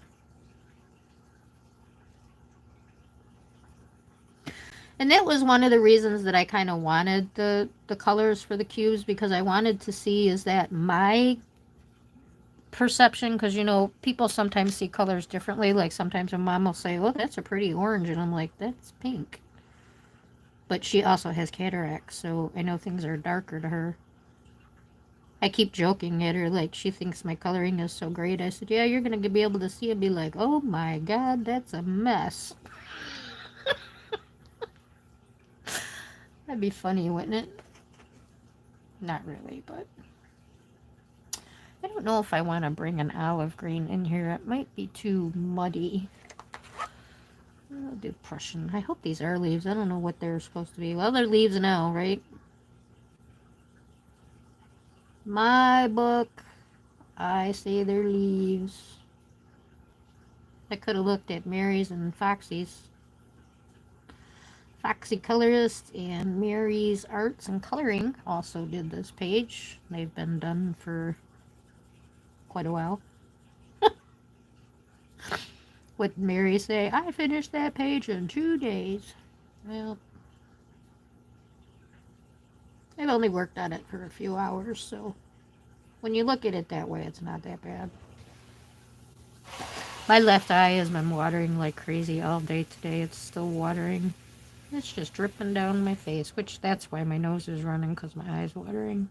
And that was one of the reasons that I kind of wanted the colors for the cubes, because I wanted to see, is that my perception? Because, you know, people sometimes see colors differently. Like sometimes my mom will say, oh, that's a pretty orange. And I'm like, that's pink. But she also has cataracts, so I know things are darker to her. I keep joking at her, like, she thinks my coloring is so great. I said, yeah, you're going to be able to see it and be like, oh my God, that's a mess. That'd be funny, wouldn't it? Not really, but I don't know if I want to bring an olive green in here. It might be too muddy. I'll do Prussian. I hope these are leaves. I don't know what they're supposed to be. Well, they're leaves now, right? My book, I say they're leaves. I could have looked at Mary's and Foxy's. Foxy Colorist and Mary's Arts and Coloring also did this page. They've been done for quite a while. What did Mary say? I finished that page in 2 days. Well, I've only worked on it for a few hours, so when you look at it that way, it's not that bad. My left eye has been watering like crazy all day today. It's still watering. It's just dripping down my face, which that's why my nose is running, because my eye's watering.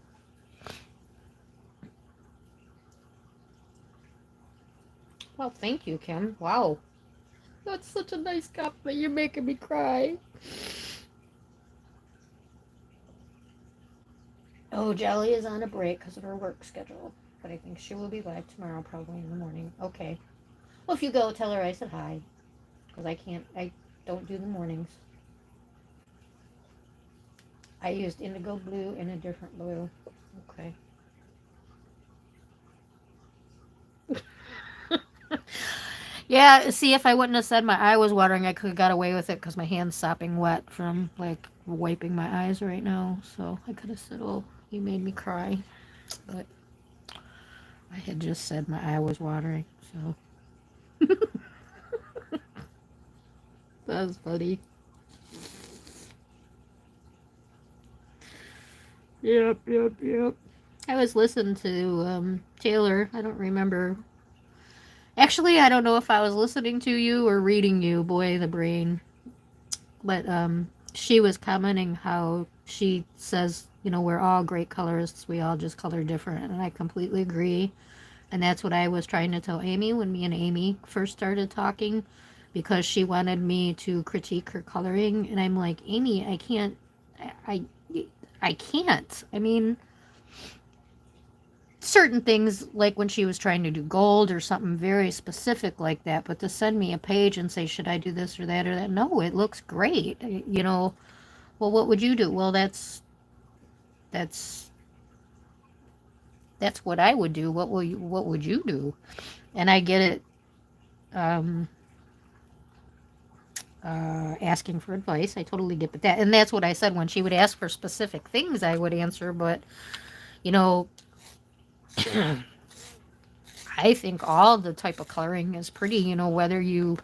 Well, thank you, Kim. Wow. That's such a nice compliment. You're making me cry. Oh, Jelly is on a break because of her work schedule, but I think she will be live tomorrow, probably in the morning. Okay. Well, if you go, tell her I said hi, because I don't do the mornings. I used indigo blue and a different blue. Okay. Yeah, see, if I wouldn't have said my eye was watering, I could have got away with it because my hand's sopping wet from, like, wiping my eyes right now. So I could have said, oh, you made me cry. But I had just said my eye was watering, so. That was funny. Yep. I was listening to Taylor. I don't remember. Actually, I don't know if I was listening to you or reading you. Boy, the brain. But she was commenting how she says, you know, we're all great colorists. We all just color different. And I completely agree. And that's what I was trying to tell Amy when me and Amy first started talking, because she wanted me to critique her coloring. And I'm like, Amy, I can't. I can't. I mean, certain things, like when she was trying to do gold or something very specific like that, but to send me a page and say, should I do this or that or that? No, it looks great. You know, well, what would you do? Well, that's what I would do. What would you do? And I get it. Asking for advice, I totally get that. And that's what I said. When she would ask for specific things, I would answer. But, you know, I think all the type of coloring is pretty, you know, whether you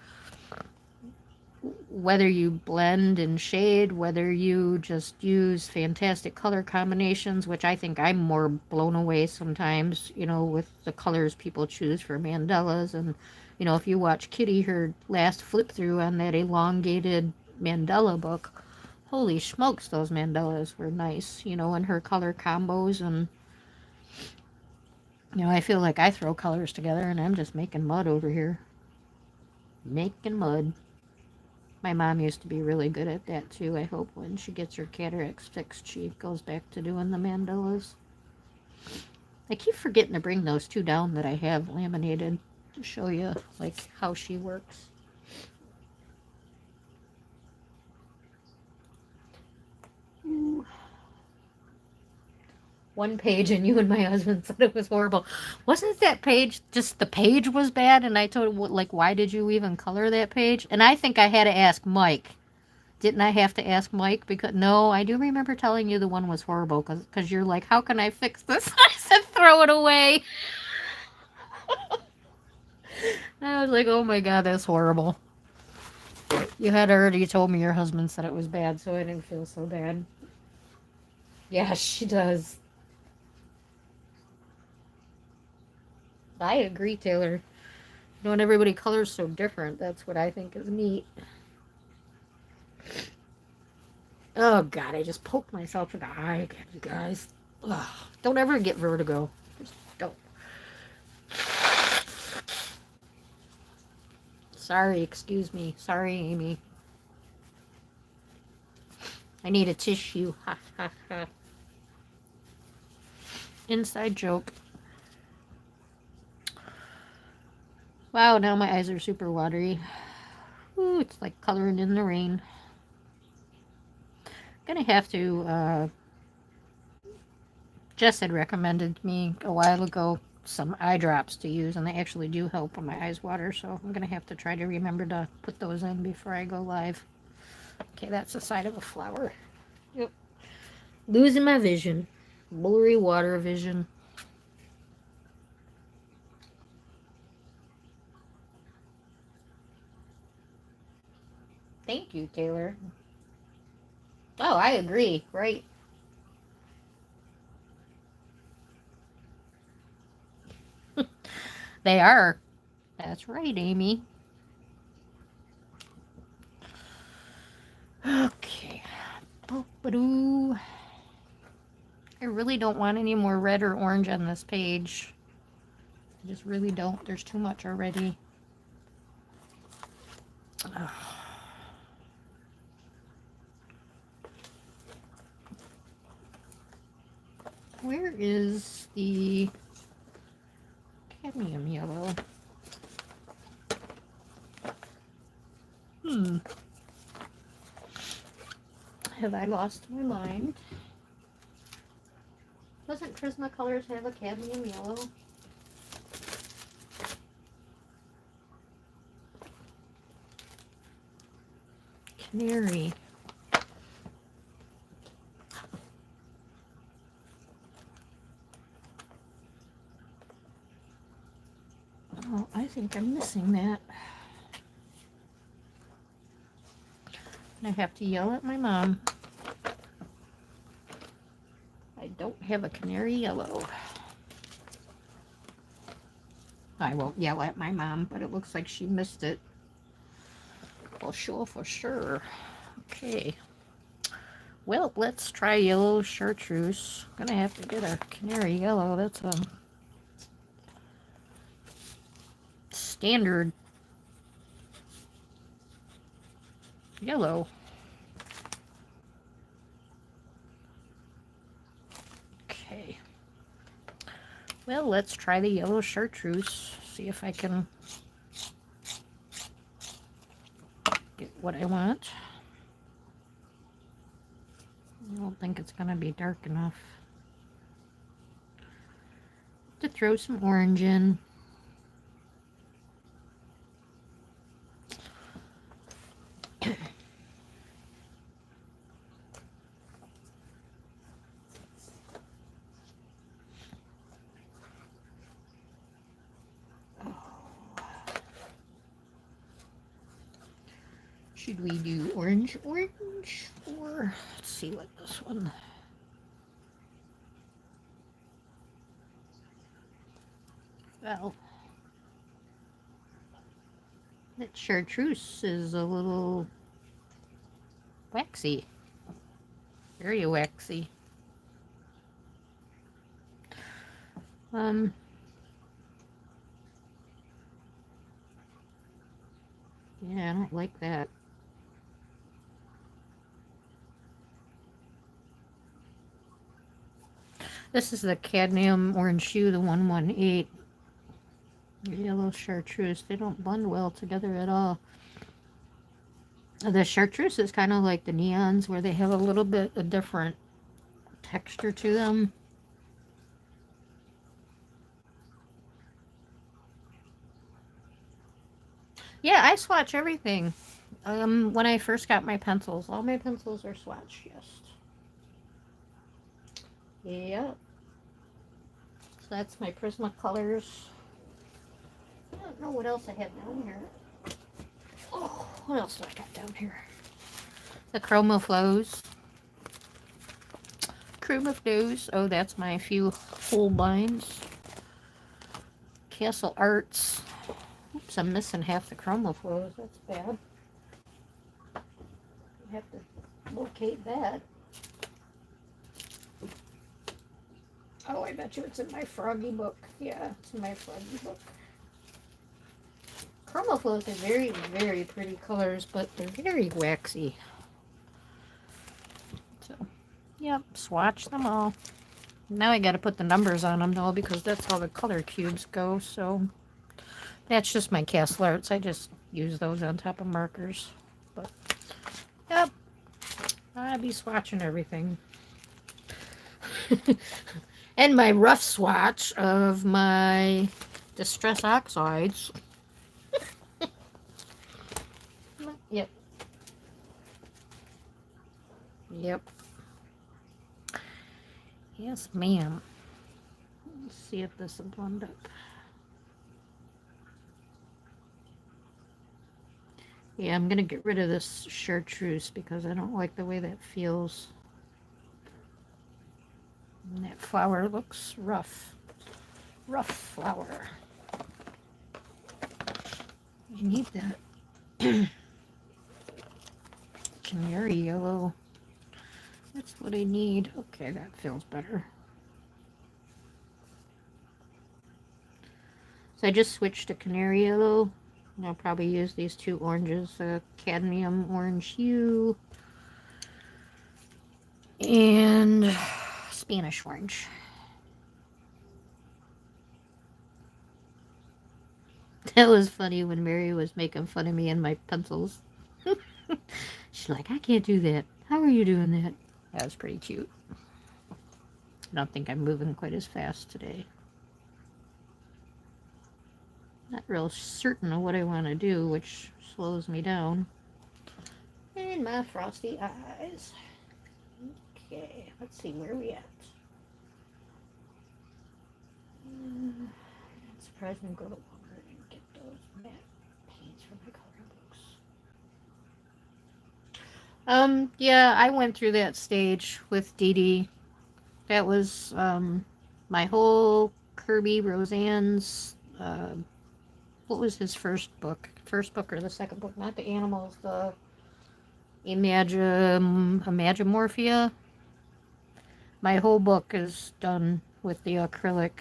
blend and shade, whether you just use fantastic color combinations, which I think I'm more blown away sometimes, you know, with the colors people choose for mandalas. And, you know, if you watch Kitty, her last flip through on that elongated mandala book, holy smokes, those mandalas were nice, you know, and her color combos. And, you know, I feel like I throw colors together and I'm just making mud over here. Making mud. My mom used to be really good at that too. I hope when she gets her cataracts fixed, she goes back to doing the mandalas. I keep forgetting to bring those two down that I have laminated to show you, like, how she works. Ooh. One page and you and my husband said it was horrible. Wasn't that page just the page was bad? And I told him, like, why did you even color that page? And I think I had to ask Mike. Didn't I have to ask Mike? Because no, I do remember telling you the one was horrible because you're like, how can I fix this? I said, throw throw it away. I was like, oh my god, that's horrible. You had already told me your husband said it was bad, so I didn't feel so bad. Yeah, she does. I agree, Taylor. Knowing everybody colors so different, that's what I think is neat. Oh god, I just poked myself in the eye again, you guys. Ugh, don't ever get vertigo. Just don't. Sorry, excuse me. Sorry, Amy. I need a tissue. Ha ha ha. Inside joke. Wow, now my eyes are super watery. Ooh, it's like coloring in the rain. Gonna have to, Jess had recommended me a while ago some eye drops to use, and they actually do help when my eyes water, so I'm gonna have to try to remember to put those in before I go live. Okay, that's the side of a flower. Yep. Losing my vision. Blurry water vision. Thank you, Taylor. Oh, I agree. Right. They are. That's right, Amy. Okay. Boop-a-doo. I really don't want any more red or orange on this page. I just really don't. There's too much already. Ugh. Where is the cadmium yellow? Have I lost my mind? Doesn't Prismacolors have a cadmium yellow? Canary. Oh, I think I'm missing that. I have to yell at my mom. I don't have a canary yellow. I won't yell at my mom, but it looks like she missed it. Well, sure, for sure. Okay. Well, let's try yellow chartreuse. I'm gonna have to get a canary yellow. That's a standard yellow. Okay. Well, let's try the yellow chartreuse. See if I can get what I want. I don't think it's gonna be dark enough to throw some orange in. Should we do orange, or let's see what this one. Well, that chartreuse is a little waxy, very waxy. Yeah, I don't like that. This is the cadmium orange hue, the 118. Yellow chartreuse. They don't blend well together at all. The chartreuse is kind of like the neons, where they have a little bit of different texture to them. Yeah, I swatch everything. When I first got my pencils, all my pencils are swatched, yes. Yep. that's my Prismacolors. I don't know what else I have down here. Oh, what else do I got down here? The Chroma Flows. Chroma Flows. Oh, that's my few Holbeins. Castle Arts. Oops, I'm missing half the Chroma Flows. That's bad. I have to locate that. Oh, I bet you it's in my Froggy book. Yeah, it's in my Froggy book. Chroma Flows are very, very pretty colors, but they're very waxy. So, yep, swatch them all. Now I got to put the numbers on them, though, because that's how the color cubes go. So, that's just my Castle Arts. I just use those on top of markers. But, yep, I'll be swatching everything. And my rough swatch of my Distress Oxides. Yep. Yep. Yes, ma'am. Let's see if this will blend up. Yeah, I'm going to get rid of this chartreuse because I don't like the way that feels. And that flower looks rough. Rough flower. I need that canary yellow. That's what I need. Okay, that feels better. So I just switched to canary yellow. I'll probably use these two oranges, cadmium orange hue and Spanish orange. That was funny when Mary was making fun of me and my pencils. She's like, I can't do that. How are you doing that? That was pretty cute. I don't think I'm moving quite as fast today. Not real certain of what I want to do, which slows me down. And my frosty eyes. Okay, let's see where we at. I'm surprised I didn't go to Walmart and get those matte paints for my coloring books. Yeah, I went through that stage with Dee Dee. That was my whole Kirby Roseanne's. What was his first book? First book or the second book? Not the animals, the Imagimorphia. My whole book is done with the acrylic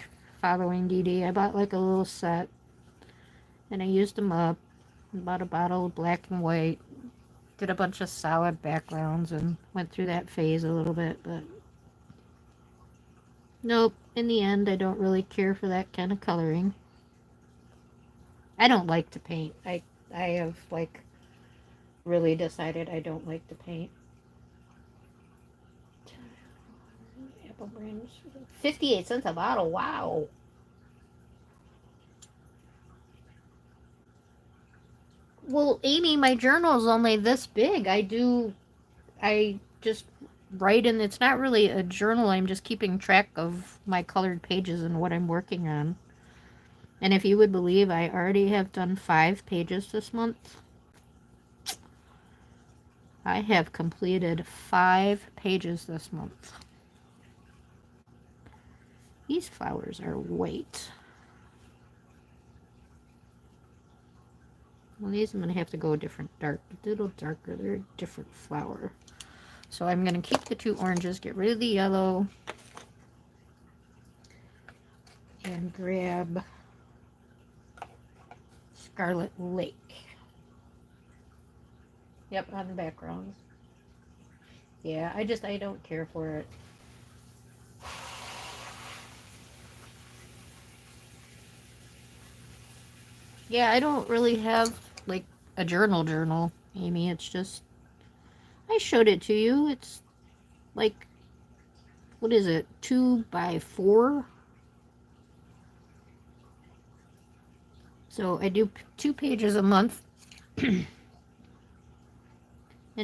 following Dee Dee. I bought like a little set and I used them up. Bought a bottle of black and white. Did a bunch of solid backgrounds and went through that phase a little bit, but nope, in the end I don't really care for that kind of coloring. I don't like to paint. I have like really decided I don't like to paint. Apple brands, 58 cents a bottle. Wow. Well, Amy, my journal's only this big. I just write, and it's not really a journal. I'm just keeping track of my colored pages and what I'm working on. And if you would believe, I already have done 5 pages this month. I have completed 5 pages this month. These flowers are white. Well, these I'm going to have to go a different dark, a little darker. They're a different flower. So I'm going to keep the 2 oranges, get rid of the yellow, and grab Scarlet Lake. Yep, on the backgrounds. Yeah, I don't care for it. Yeah, I don't really have like a journal, Amy. It's just, I showed it to you. It's like, what is it, 2 by 4? So I do 2 pages a month and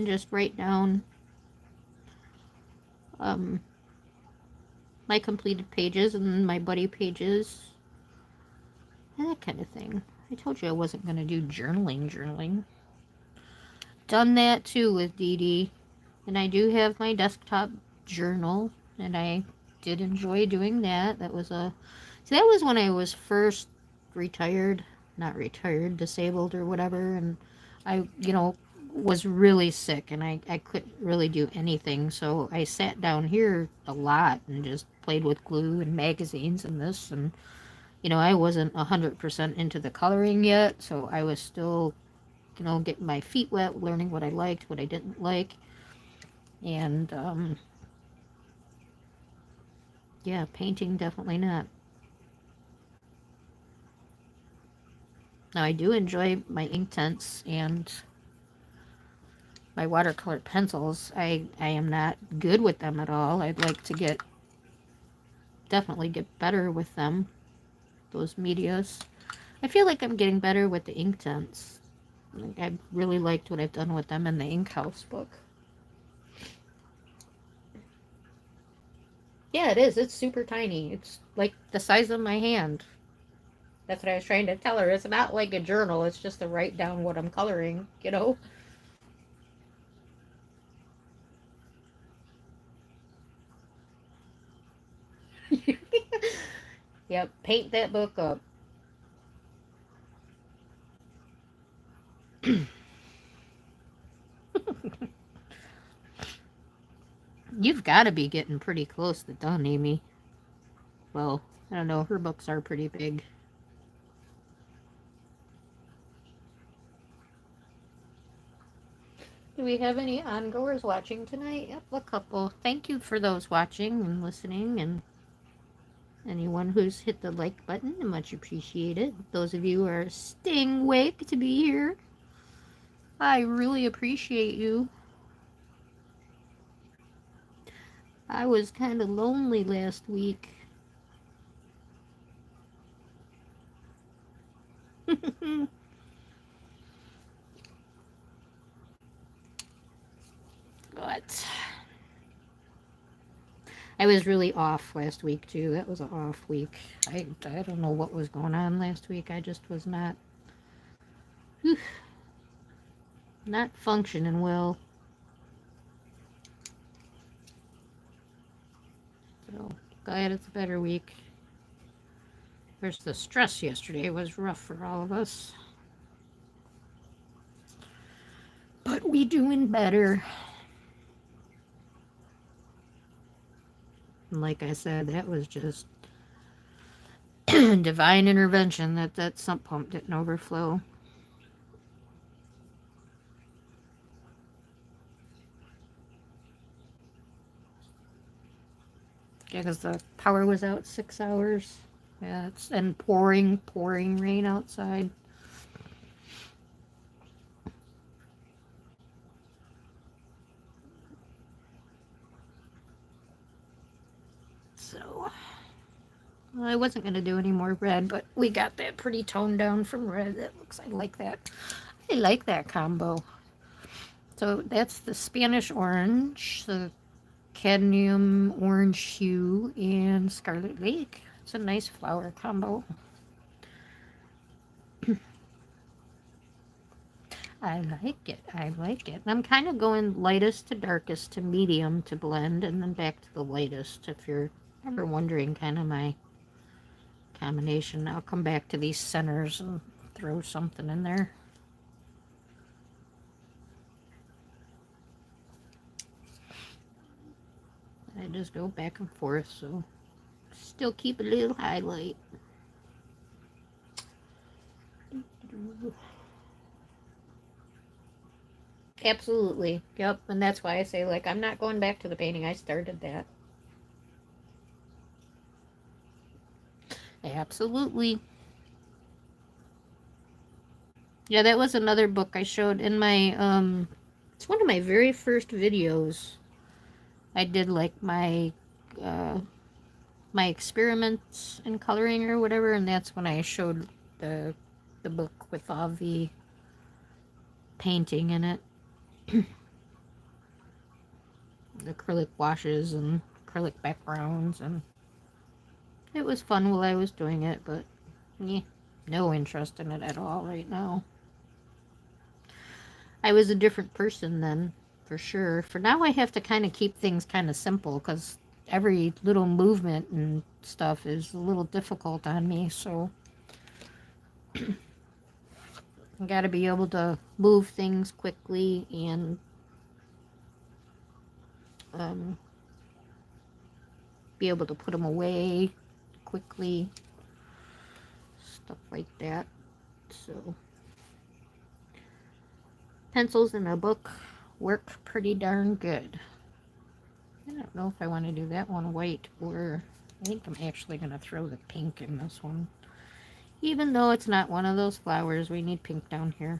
just write down my completed pages and my buddy pages, and that kind of thing. I told you I wasn't going to do journaling. Done that too with Dee Dee. And I do have my desktop journal, and I did enjoy doing that. So that was when I was first retired, not retired, disabled or whatever, and I, was really sick and I couldn't really do anything. So I sat down here a lot and just played with glue and magazines and this, and I wasn't 100% into the coloring yet, so I was still, getting my feet wet, learning what I liked, what I didn't like. And yeah, painting definitely not. Now I do enjoy my Inktense and my watercolor pencils. I am not good with them at all. I'd like to definitely get better with them, those medias. I feel like I'm getting better with the Inktense. Like, I really liked what I've done with them in the Ink House book. Yeah, it is. It's super tiny. It's like the size of my hand. That's what I was trying to tell her. It's not like a journal. It's just to write down what I'm coloring. Yep, paint that book up. You've got to be getting pretty close to done, Amy. Well, I don't know. Her books are pretty big. Do we have any ongoers watching tonight? Yep, a couple. Thank you for those watching and listening, and anyone who's hit the like button, much appreciated. Those of you who are staying awake to be here, I really appreciate you. I was kind of lonely last week. But I was really off last week too. That was an off week. I don't know what was going on last week. I just was not functioning well. So glad it's a better week. Of course, the stress yesterday was rough for all of us. But we doing better. And like I said, that was just divine intervention that sump pump didn't overflow. Yeah, because the power was out 6 hours. Yeah, and pouring rain outside. So, well, I wasn't going to do any more red, but we got that pretty toned down from red. That looks, I like that. I like that combo. So that's the Spanish orange, the cadmium orange hue, and Scarlet Lake. It's a nice flower combo. I like it. I like it. I'm kind of going lightest to darkest to medium to blend, and then back to the lightest if you're ever wondering kind of my combination. I'll come back to these centers and throw something in there. I just go back and forth, so still keep a little highlight. Absolutely. Yep. And that's why I say, like, I'm not going back to the painting. I started that. Absolutely. Yeah, that was another book I showed in my, it's one of my very first videos. I did, like, uh, my experiments in coloring or whatever, and that's when I showed the book with all the painting in it. The acrylic washes and acrylic backgrounds, and It was fun while I was doing it, but yeah, no interest in it at all right now. I was a different person then, for sure. For now, I have to kind of keep things kind of simple because every little movement and stuff is a little difficult on me, so I got to be able to move things quickly and um, be able to put them away quickly, stuff like that. So pencils in a book work pretty darn good. I don't know if I want to do that one white, or I think I'm actually going to throw the pink in this one. Even though it's not one of those flowers, we need pink down here.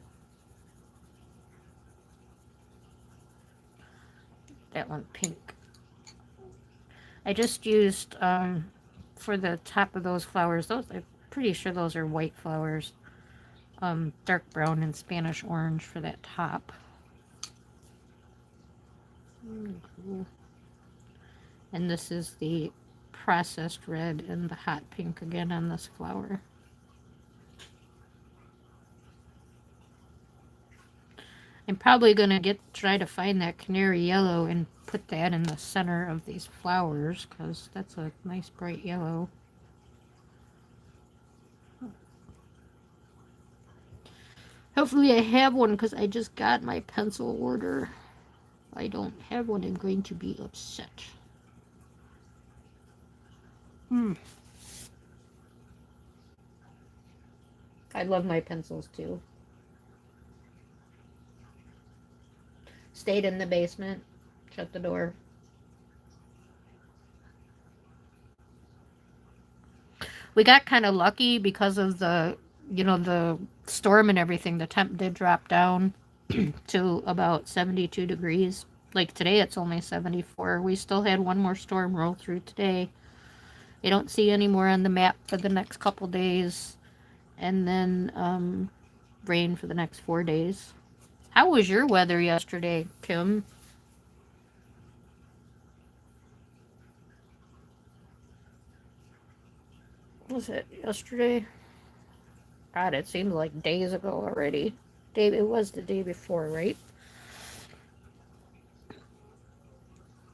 That one pink. I just used, for the top of those flowers, those, I'm pretty sure those are white flowers. Dark brown and Spanish orange for that top. Cool. And this is the processed red and the hot pink again on this flower. I'm probably going to try to find that canary yellow and put that in the center of these flowers because that's a nice bright yellow. Hopefully I have one because I just got my pencil order. If I don't have one, I'm going to be upset. I love my pencils too. Stayed in the basement. Shut the door. We got kind of lucky because of the, the storm and everything. The temp did drop down to about 72 degrees. Like today, it's only 74. We still had one more storm roll through today. I don't see any more on the map for the next couple days. And then rain for the next 4 days. How was your weather yesterday, Kim? Was it yesterday? God, it seemed like days ago already. It was the day before, right?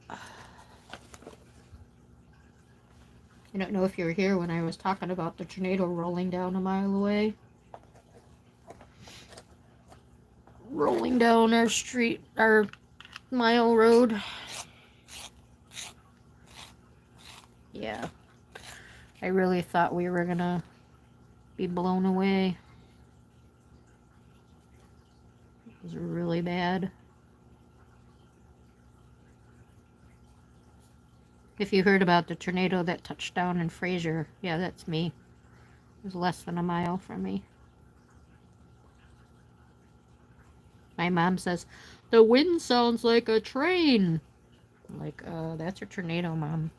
I don't know if you were here when I was talking about the tornado rolling down a mile away. Rolling down our street, our mile road. Yeah. I really thought we were gonna be blown away. It was really bad. If you heard about the tornado that touched down in Fraser, yeah, that's me. It was less than a mile from me. My mom says, the wind sounds like a train. I'm like, that's a tornado, Mom.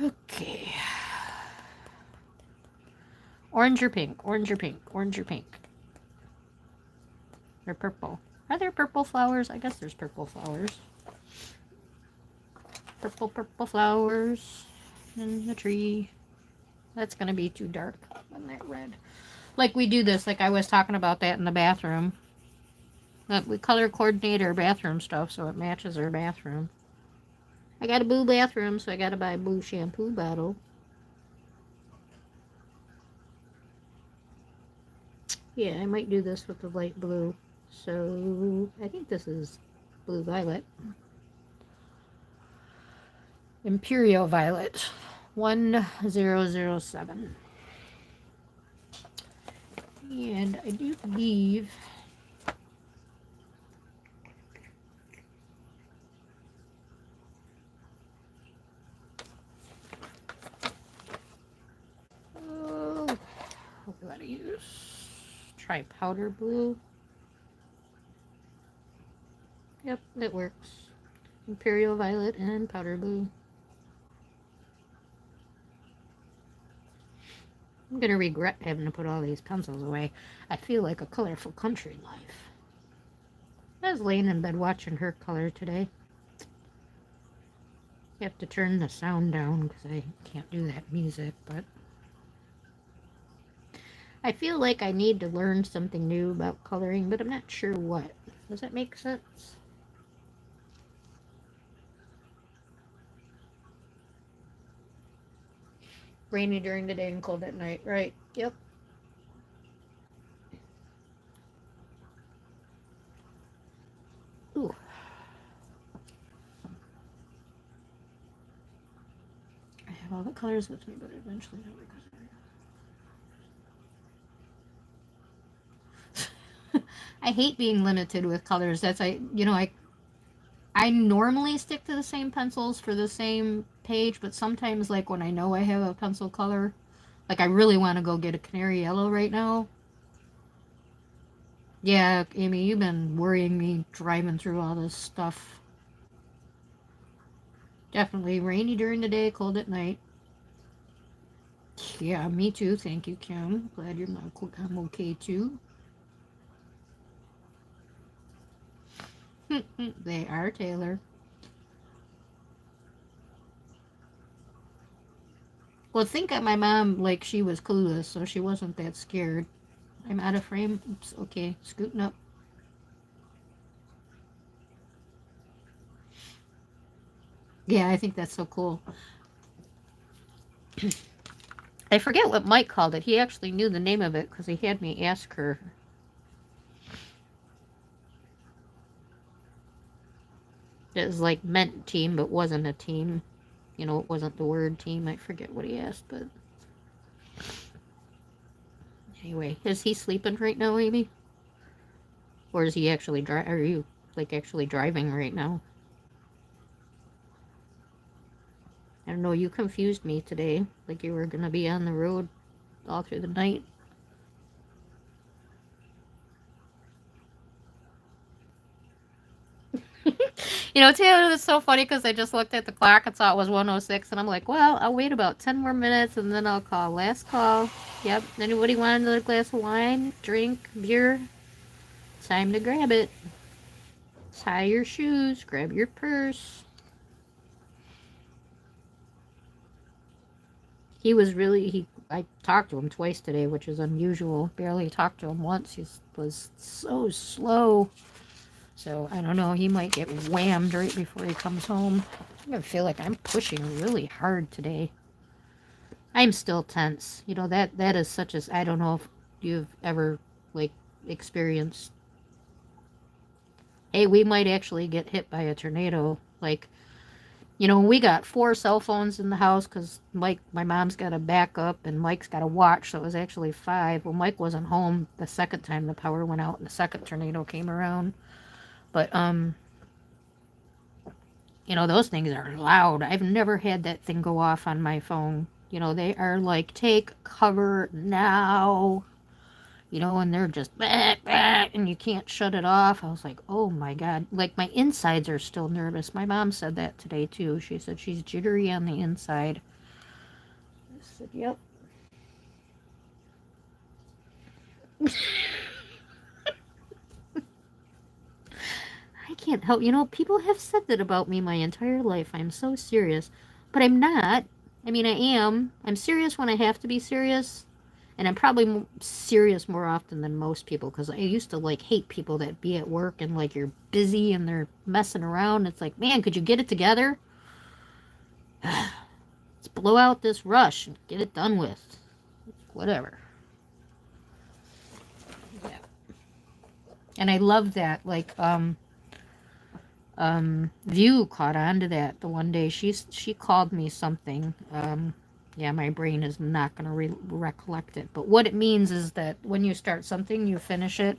Okay. Orange or pink? Orange or pink? Orange or pink? They're purple. Are there purple flowers? I guess there's purple flowers. Purple flowers in the tree. That's going to be too dark on that red. Like we do this, like I was talking about that in the bathroom. We color coordinate our bathroom stuff so it matches our bathroom. I got a blue bathroom, so I got to buy a blue shampoo bottle. Yeah, I might do this with the light blue. So I think this is blue violet. Imperial Violet 1007. And I do believe what do I use? Try powder blue. Yep, that works. Imperial Violet and powder blue. I'm gonna regret having to put all these pencils away. I feel like a colorful country life. I was laying in bed watching her color today. have to turn the sound down because I can't do that music, but I feel like I need to learn something new about coloring, but I'm not sure what. Does that make sense? Rainy during the day and cold at night, right? Yep. Ooh. I have all the colors with me, but eventually nobody goes. I hate being limited with colors. That's I normally stick to the same pencils for the same page, but sometimes like when I know I have a pencil color, like I really want to go get a canary yellow right now. Yeah, Amy, you've been worrying me driving through all this stuff. Definitely rainy during the day, cold at night. Yeah, me too. Thank you, Kim. Glad you're not. I'm okay too. They are, Taylor. Well, think of my mom like she was clueless, so she wasn't that scared. I'm out of frame. Oops, okay, scooting up. Yeah, I think that's so cool. I forget what Mike called it. He actually knew the name of it because he had me ask her. It was like meant team, but wasn't a team. You know, it wasn't the word team. I forget what he asked, but anyway, is he sleeping right now, Amy? Or is he actually Are you like actually driving right now? I don't know. You confused me today. Like you were gonna be on the road all through the night. You know, Taylor, it's so funny because I just looked at the clock and saw it was 1:06, and I'm like, well, I'll wait about 10 more minutes and then I'll call. Last call. Yep. Anybody want another glass of wine, drink, beer? Time to grab it. Tie your shoes, grab your purse. I talked to him twice today, which is unusual. Barely talked to him once. He was so slow. So, I don't know. He might get whammed right before he comes home. I'm going to feel like I'm pushing really hard today. I'm still tense. You know, that is such as, I don't know if you've ever, like, experienced, hey, we might actually get hit by a tornado. Like, you know, we got 4 cell phones in the house because my mom's got a backup and Mike's got a watch, so it was actually 5. Well, Mike wasn't home the second time the power went out and the second tornado came around. But, you know, those things are loud. I've never had that thing go off on my phone. You know, they are like, take cover now. You know, and they're just, bah, bah, and you can't shut it off. I was like, oh my God. Like, my insides are still nervous. My mom said that today, too. She said she's jittery on the inside. I said, yep. I can't help. You know, people have said that about me my entire life. I'm so serious. But I'm not. I mean, I am. I'm serious when I have to be serious. And I'm probably serious more often than most people because I used to like hate people that be at work and like you're busy and they're messing around. It's like, man, could you get it together? Let's blow out this rush and get it done with. Whatever. Yeah. And I love that. Like, View caught on to that the one day. She called me something. Yeah, my brain is not going to recollect it. But what it means is that when you start something, you finish it.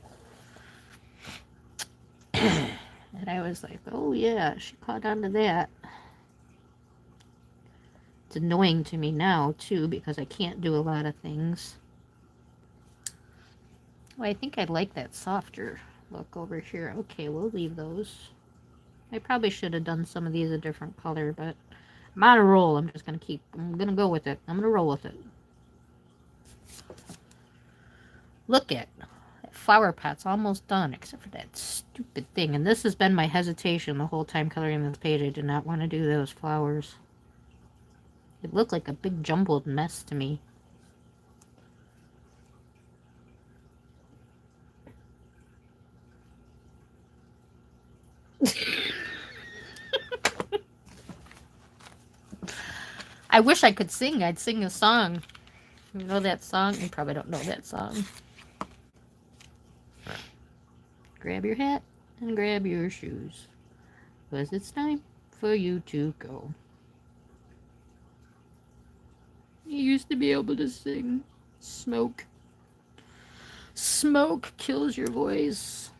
And I was like, oh yeah, she caught on to that. It's annoying to me now, too, because I can't do a lot of things. Well, I think I'd like that softer look over here. Okay, we'll leave those. I probably should have done some of these a different color, but I'm on a roll. I'm going to go with it. I'm going to roll with it. Look at flower pot's almost done, except for that stupid thing. And this has been my hesitation the whole time coloring this page. I did not want to do those flowers. It looked like a big jumbled mess to me. I wish I could sing. I'd sing a song. You know that song? You probably don't know that song. Grab your hat and grab your shoes, 'cause it's time for you to go. You used to be able to sing. Smoke. Smoke kills your voice.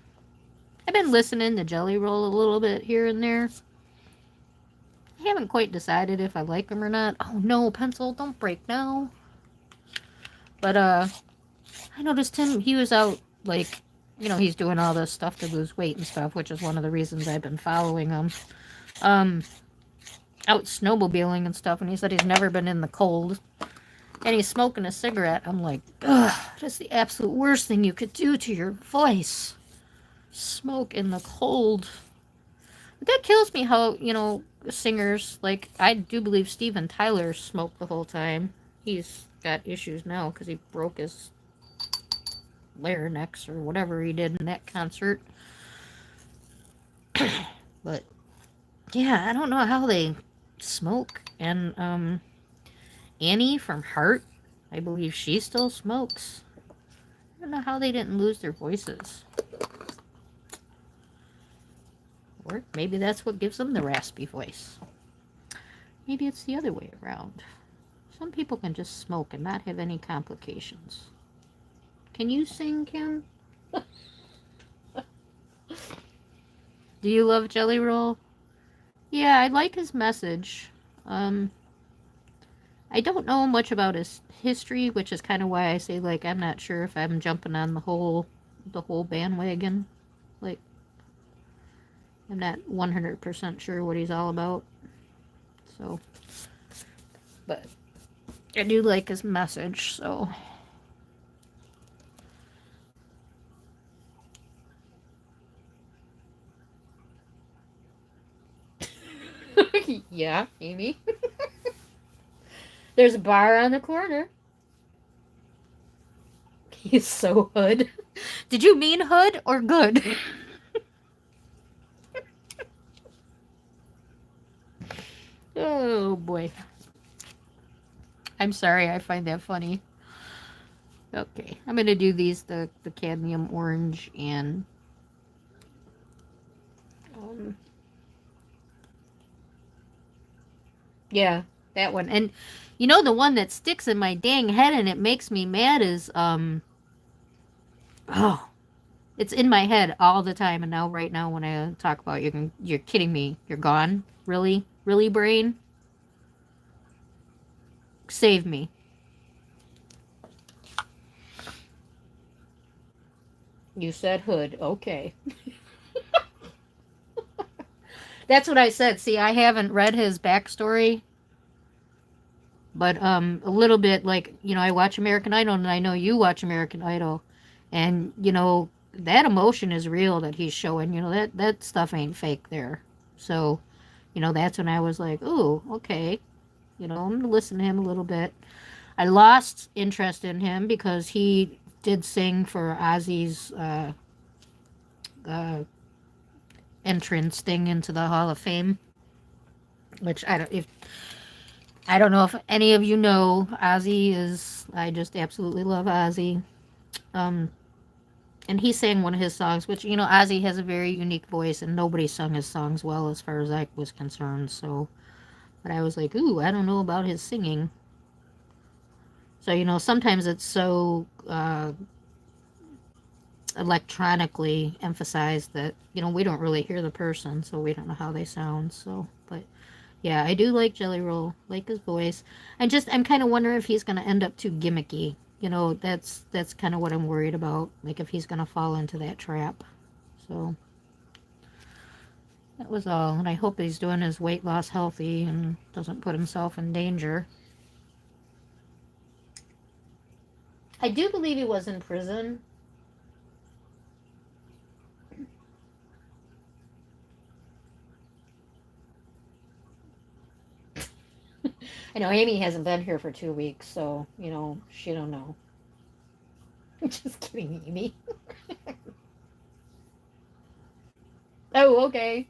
I've been listening to Jelly Roll a little bit here and there. I haven't quite decided if I like him or not. Oh no, pencil, don't break now. But I noticed him, he was out, like, you know, he's doing all this stuff to lose weight and stuff, which is one of the reasons I've been following him. Out snowmobiling and stuff, and he said he's never been in the cold. And he's smoking a cigarette. I'm like, ugh, that's the absolute worst thing you could do to your voice. Smoke in the cold. But that kills me how, you know, singers, like, I do believe Steven Tyler smoked the whole time. He's got issues now because he broke his larynx or whatever he did in that concert. But, yeah, I don't know how they smoke. And, Annie from Heart, I believe she still smokes. I don't know how they didn't lose their voices. Or maybe that's what gives them the raspy voice. Maybe it's the other way around. Some people can just smoke and not have any complications. Can you sing, Kim? Do you love Jelly Roll? Yeah, I like his message. I don't know much about his history, which is kind of why I say, like, I'm not sure if I'm jumping on the whole bandwagon. Like, I'm not 100% sure what he's all about. So, but I do like his message, so. Yeah, Amy. There's a bar on the corner. He's so hood. Did you mean hood or good? Oh boy. I'm sorry, I find that funny. Okay, I'm gonna do these, the cadmium orange and yeah, that one. And you know, the one that sticks in my dang head and it makes me mad is oh, it's in my head all the time. And now right now when I talk about it, you're kidding me. You're gone? Really? Really, brain? Save me. You said hood. Okay. That's what I said. See, I haven't read his backstory. But a little bit, like, you know, I watch American Idol and I know you watch American Idol. And, you know, that emotion is real that he's showing. You know, that stuff ain't fake there. So, you know, that's when I was like, ooh, okay. You know, I'm going to listen to him a little bit. I lost interest in him because he did sing for Ozzy's entrance thing into the Hall of Fame, which I don't know if any of you know. Ozzy is, I just absolutely love Ozzy. And he sang one of his songs, which, you know, Ozzy has a very unique voice and nobody sung his songs well as far as I was concerned. So, but I was like, ooh, I don't know about his singing. So, you know, sometimes it's so electronically emphasized that, you know, we don't really hear the person, so we don't know how they sound. So, but yeah, I do like Jelly Roll, like his voice. I'm kind of wondering if he's going to end up too gimmicky. You know, that's kind of what I'm worried about, like if he's going to fall into that trap. So, that was all. And I hope he's doing his weight loss healthy and doesn't put himself in danger. I do believe he was in prison. I know Amy hasn't been here for 2 weeks, so, she don't know. Just kidding, Amy. Oh, okay.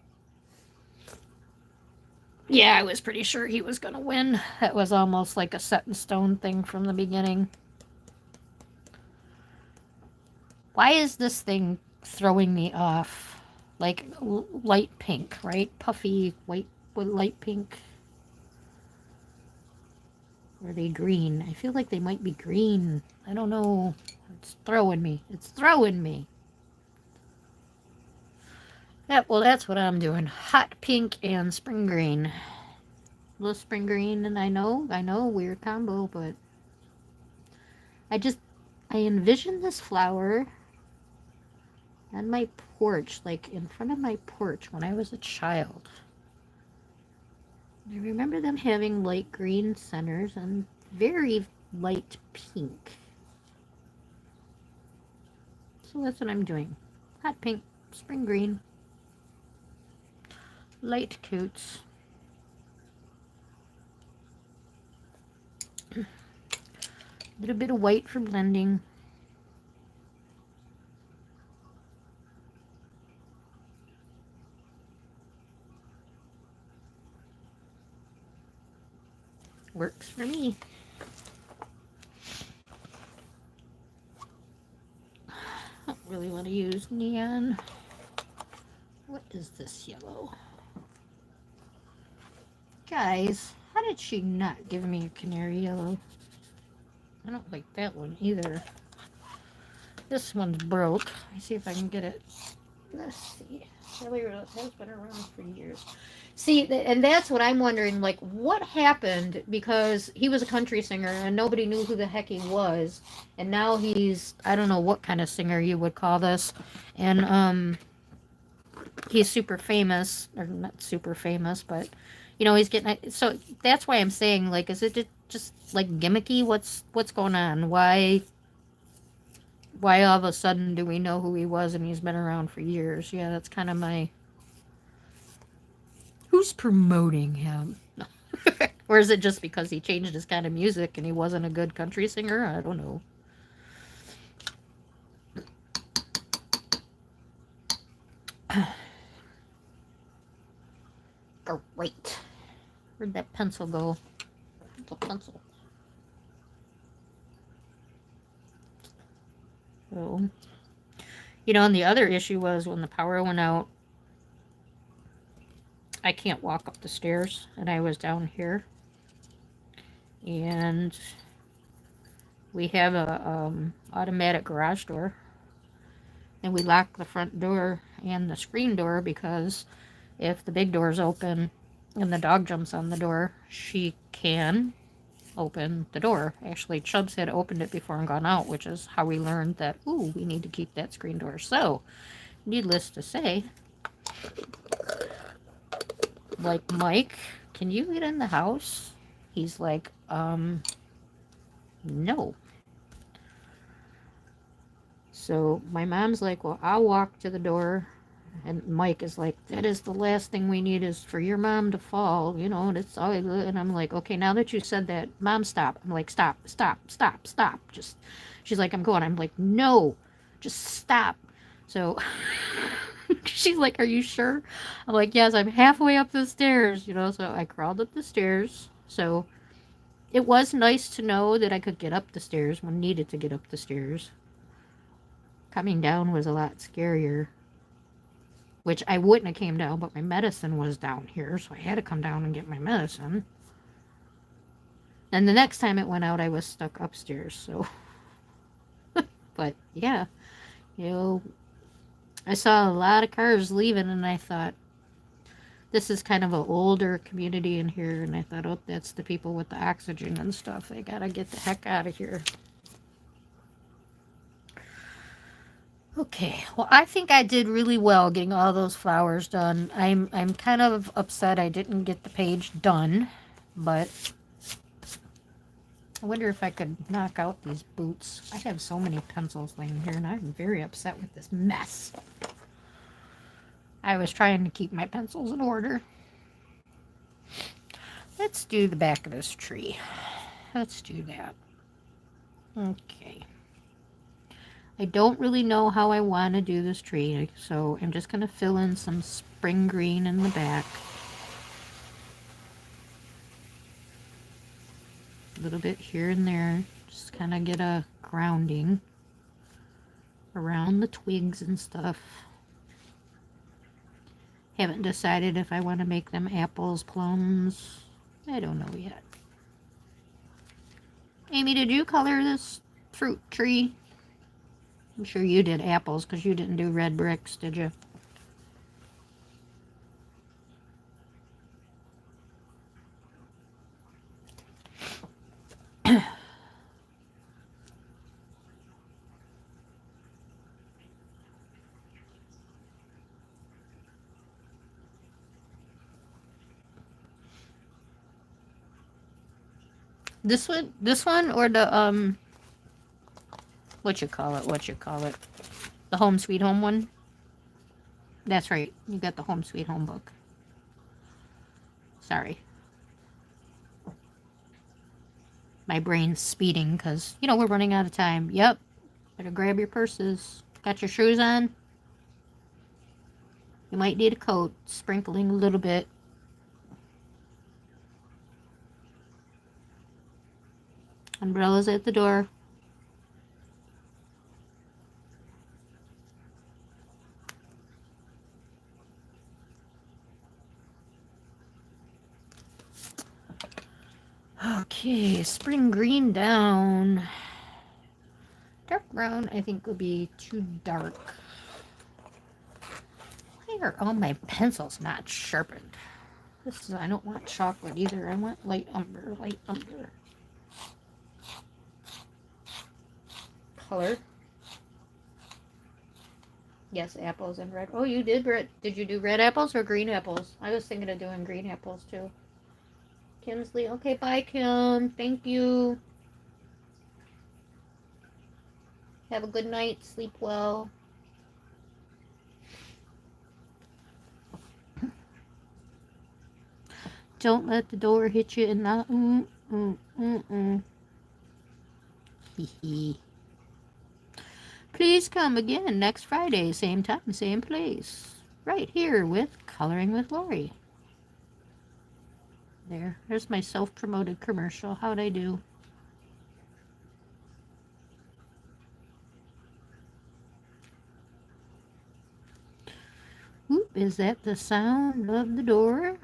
Yeah, I was pretty sure he was going to win. That was almost like a set in stone thing from the beginning. Why is this thing throwing me off? Like light pink, right? Puffy, white, with light pink. Or are they green? I feel like they might be green. I don't know. It's throwing me. It's throwing me. Well, that's what I'm doing. Hot pink and spring green. A little spring green, and I know, weird combo, but I envision this flower on my porch, like in front of my porch when I was a child. I remember them having light green centers and very light pink. So that's what I'm doing. Hot pink, spring green, light coats. A little bit of white for blending. Works for me. I don't really want to use neon. What is this yellow? Guys, how did she not give me a canary yellow? I don't like that one either. This one's broke. Let me see if I can get it. Let's see. It has been around for years. See, and that's what I'm wondering, like, what happened? Because he was a country singer and nobody knew who the heck he was. And now he's, I don't know what kind of singer you would call this. And, he's super famous, or not super famous, but, he's getting, so that's why I'm saying, like, is it just like gimmicky? What's going on? Why all of a sudden do we know who he was and he's been around for years? Yeah, that's kind of my... Who's promoting him? Or is it just because he changed his kind of music and he wasn't a good country singer? I don't know. Great. Where'd that pencil go? The pencil. Oh. And the other issue was when the power went out, I can't walk up the stairs, and I was down here. And we have a automatic garage door. And we lock the front door and the screen door because if the big door is open and the dog jumps on the door, she can open the door. Actually, Chubbs had opened it before and gone out, which is how we learned that, ooh, we need to keep that screen door. So, needless to say, like, Mike, can you get in the house? He's like, no. So my mom's like, well, I'll walk to the door. And Mike is like, that is the last thing we need is for your mom to fall, and it's all, and I'm like, okay, now that you said that, Mom, stop. I'm like, stop. Just, she's like, I'm going. I'm like, no, just stop. So she's like, are you sure? I'm like, yes, I'm halfway up the stairs, so I crawled up the stairs. So it was nice to know that I could get up the stairs when needed to get up the stairs. Coming down was a lot scarier. Which I wouldn't have came down, but my medicine was down here, so I had to come down and get my medicine. And the next time it went out, I was stuck upstairs, so... But, yeah. I saw a lot of cars leaving, and I thought, this is kind of an older community in here, and I thought, oh, that's the people with the oxygen and stuff. They gotta get the heck out of here. Okay, well, I think I did really well getting all those flowers done. I'm kind of upset I didn't get the page done, but I wonder if I could knock out these boots. I have so many pencils laying here, and I'm very upset with this mess. I was trying to keep my pencils in order. Let's do the back of this tree. Let's do that. Okay. I don't really know how I want to do this tree, so I'm just going to fill in some spring green in the back. A little bit here and there, just kind of get a grounding around the twigs and stuff. Haven't decided if I want to make them apples, plums. I don't know yet. Amy, did you color this fruit tree? I'm sure you did apples because you didn't do red bricks, did you? This one, or the what you call it? The Home Sweet Home one. That's right. You got the Home Sweet Home book. Sorry. My brain's speeding because, you know, we're running out of time. Yep. Better grab your purses. Got your shoes on? You might need a coat. Sprinkling a little bit. Umbrellas at the door. Okay, spring green down. Dark brown, I think, would be too dark. Why are all my pencils not sharpened? I don't want chocolate either. I want light umber, Color. Yes, apples and red. Oh, you did red. Did you do red apples or green apples? I was thinking of doing green apples too. Kinsley. Okay, bye, Kim. Thank you. Have a good night. Sleep well. Don't let the door hit you in the... Please come again next Friday, same time, same place. Right here with Coloring with Lorri. There's my self-promoted commercial. How'd I do? Oop, is that the sound of the door?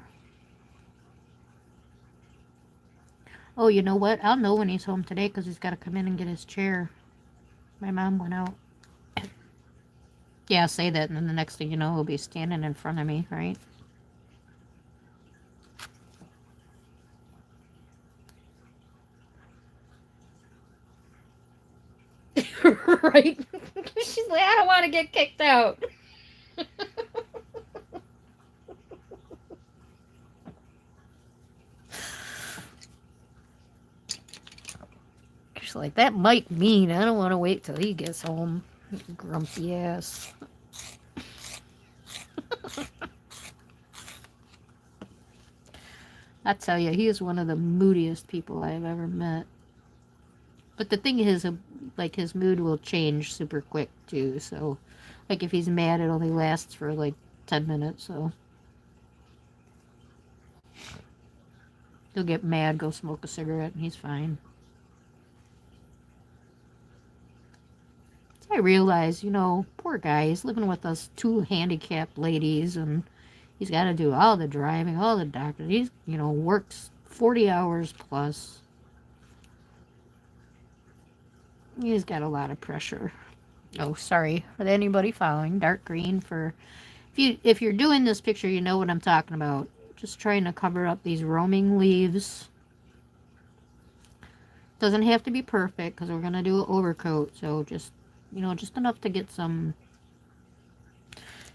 Oh, you know what? I'll know when he's home today because he's got to come in and get his chair. My mom went out. Yeah, say that, and then the next thing you know, he'll be standing in front of me, right? Right? She's like, I don't want to get kicked out. She's like, that might mean I don't want to wait till he gets home. Grumpy ass. I tell you, he is one of the moodiest people I've ever met. But the thing is, like, his mood will change super quick, too. So, like, if he's mad, it only lasts for, like, 10 minutes, so. He'll get mad, go smoke a cigarette, and he's fine. So I realize, you know, poor guy, he's living with us two handicapped ladies, and he's got to do all the driving, all the doctors. He's, you know, works 40 hours plus. He's got a lot of pressure. Oh, sorry for anybody following. Dark green for... If you're doing this picture, you know what I'm talking about. Just trying to cover up these roaming leaves. Doesn't have to be perfect because we're going to do an overcoat. So just, you know, just enough to get some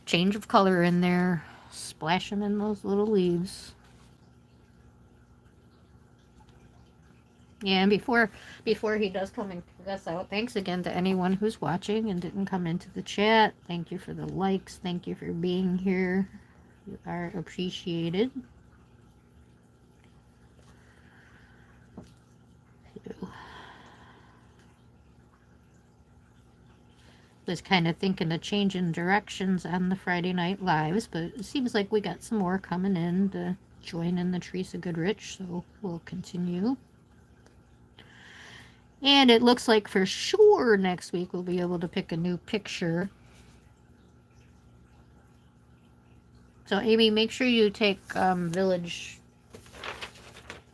change of color in there. Splash them in those little leaves. Yeah, and before he does come and kick us out, thanks again to anyone who's watching and didn't come into the chat. Thank you for the likes. Thank you for being here. You are appreciated. was kind of thinking of changing directions on the Friday Night Lives, but it seems like we got some more coming in to join in the Teresa Goodrich, so we'll continue. And it looks like for sure next week we'll be able to pick a new picture. So Amy, make sure you take Village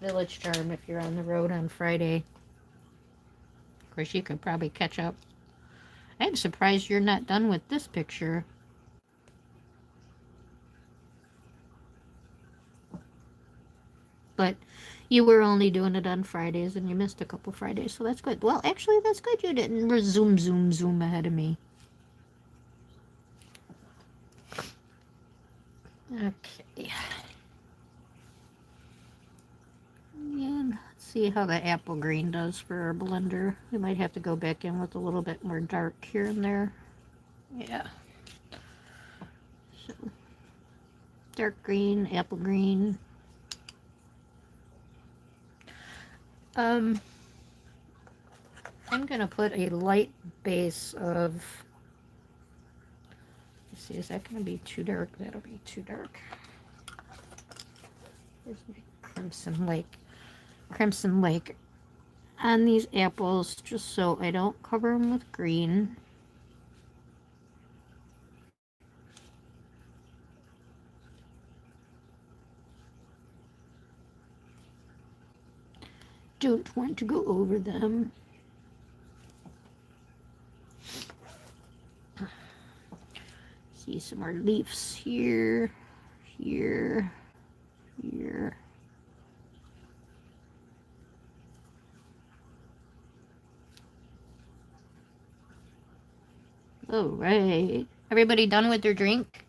Charm if you're on the road on Friday. Of course, you could probably catch up. I'm surprised you're not done with this picture. But you were only doing it on Fridays and you missed a couple Fridays, so that's good. Well, actually, that's good you didn't zoom ahead of me. Okay. And let's see how the apple green does for our blender. We might have to go back in with a little bit more dark here and there. Yeah. So, dark green, apple green. I'm going to put a light base of, let's see, is that going to be too dark? That'll be too dark. Here's my Crimson Lake on these apples, just so I don't cover them with green. Don't want to go over them. See some more leaves here, here, here. All right. Everybody done with their drink?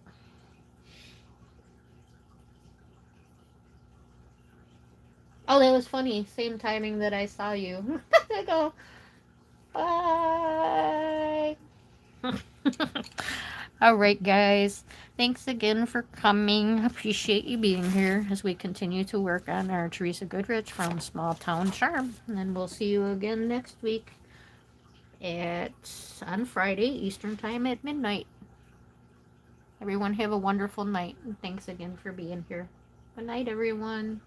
Oh, that was funny. Same timing that I saw you. I go, bye. All right, guys. Thanks again for coming. Appreciate you being here as we continue to work on our Teresa Goodrich from Small Town Charm. And we'll see you again next week on Friday, Eastern Time at midnight. Everyone have a wonderful night. And thanks again for being here. Good night, everyone.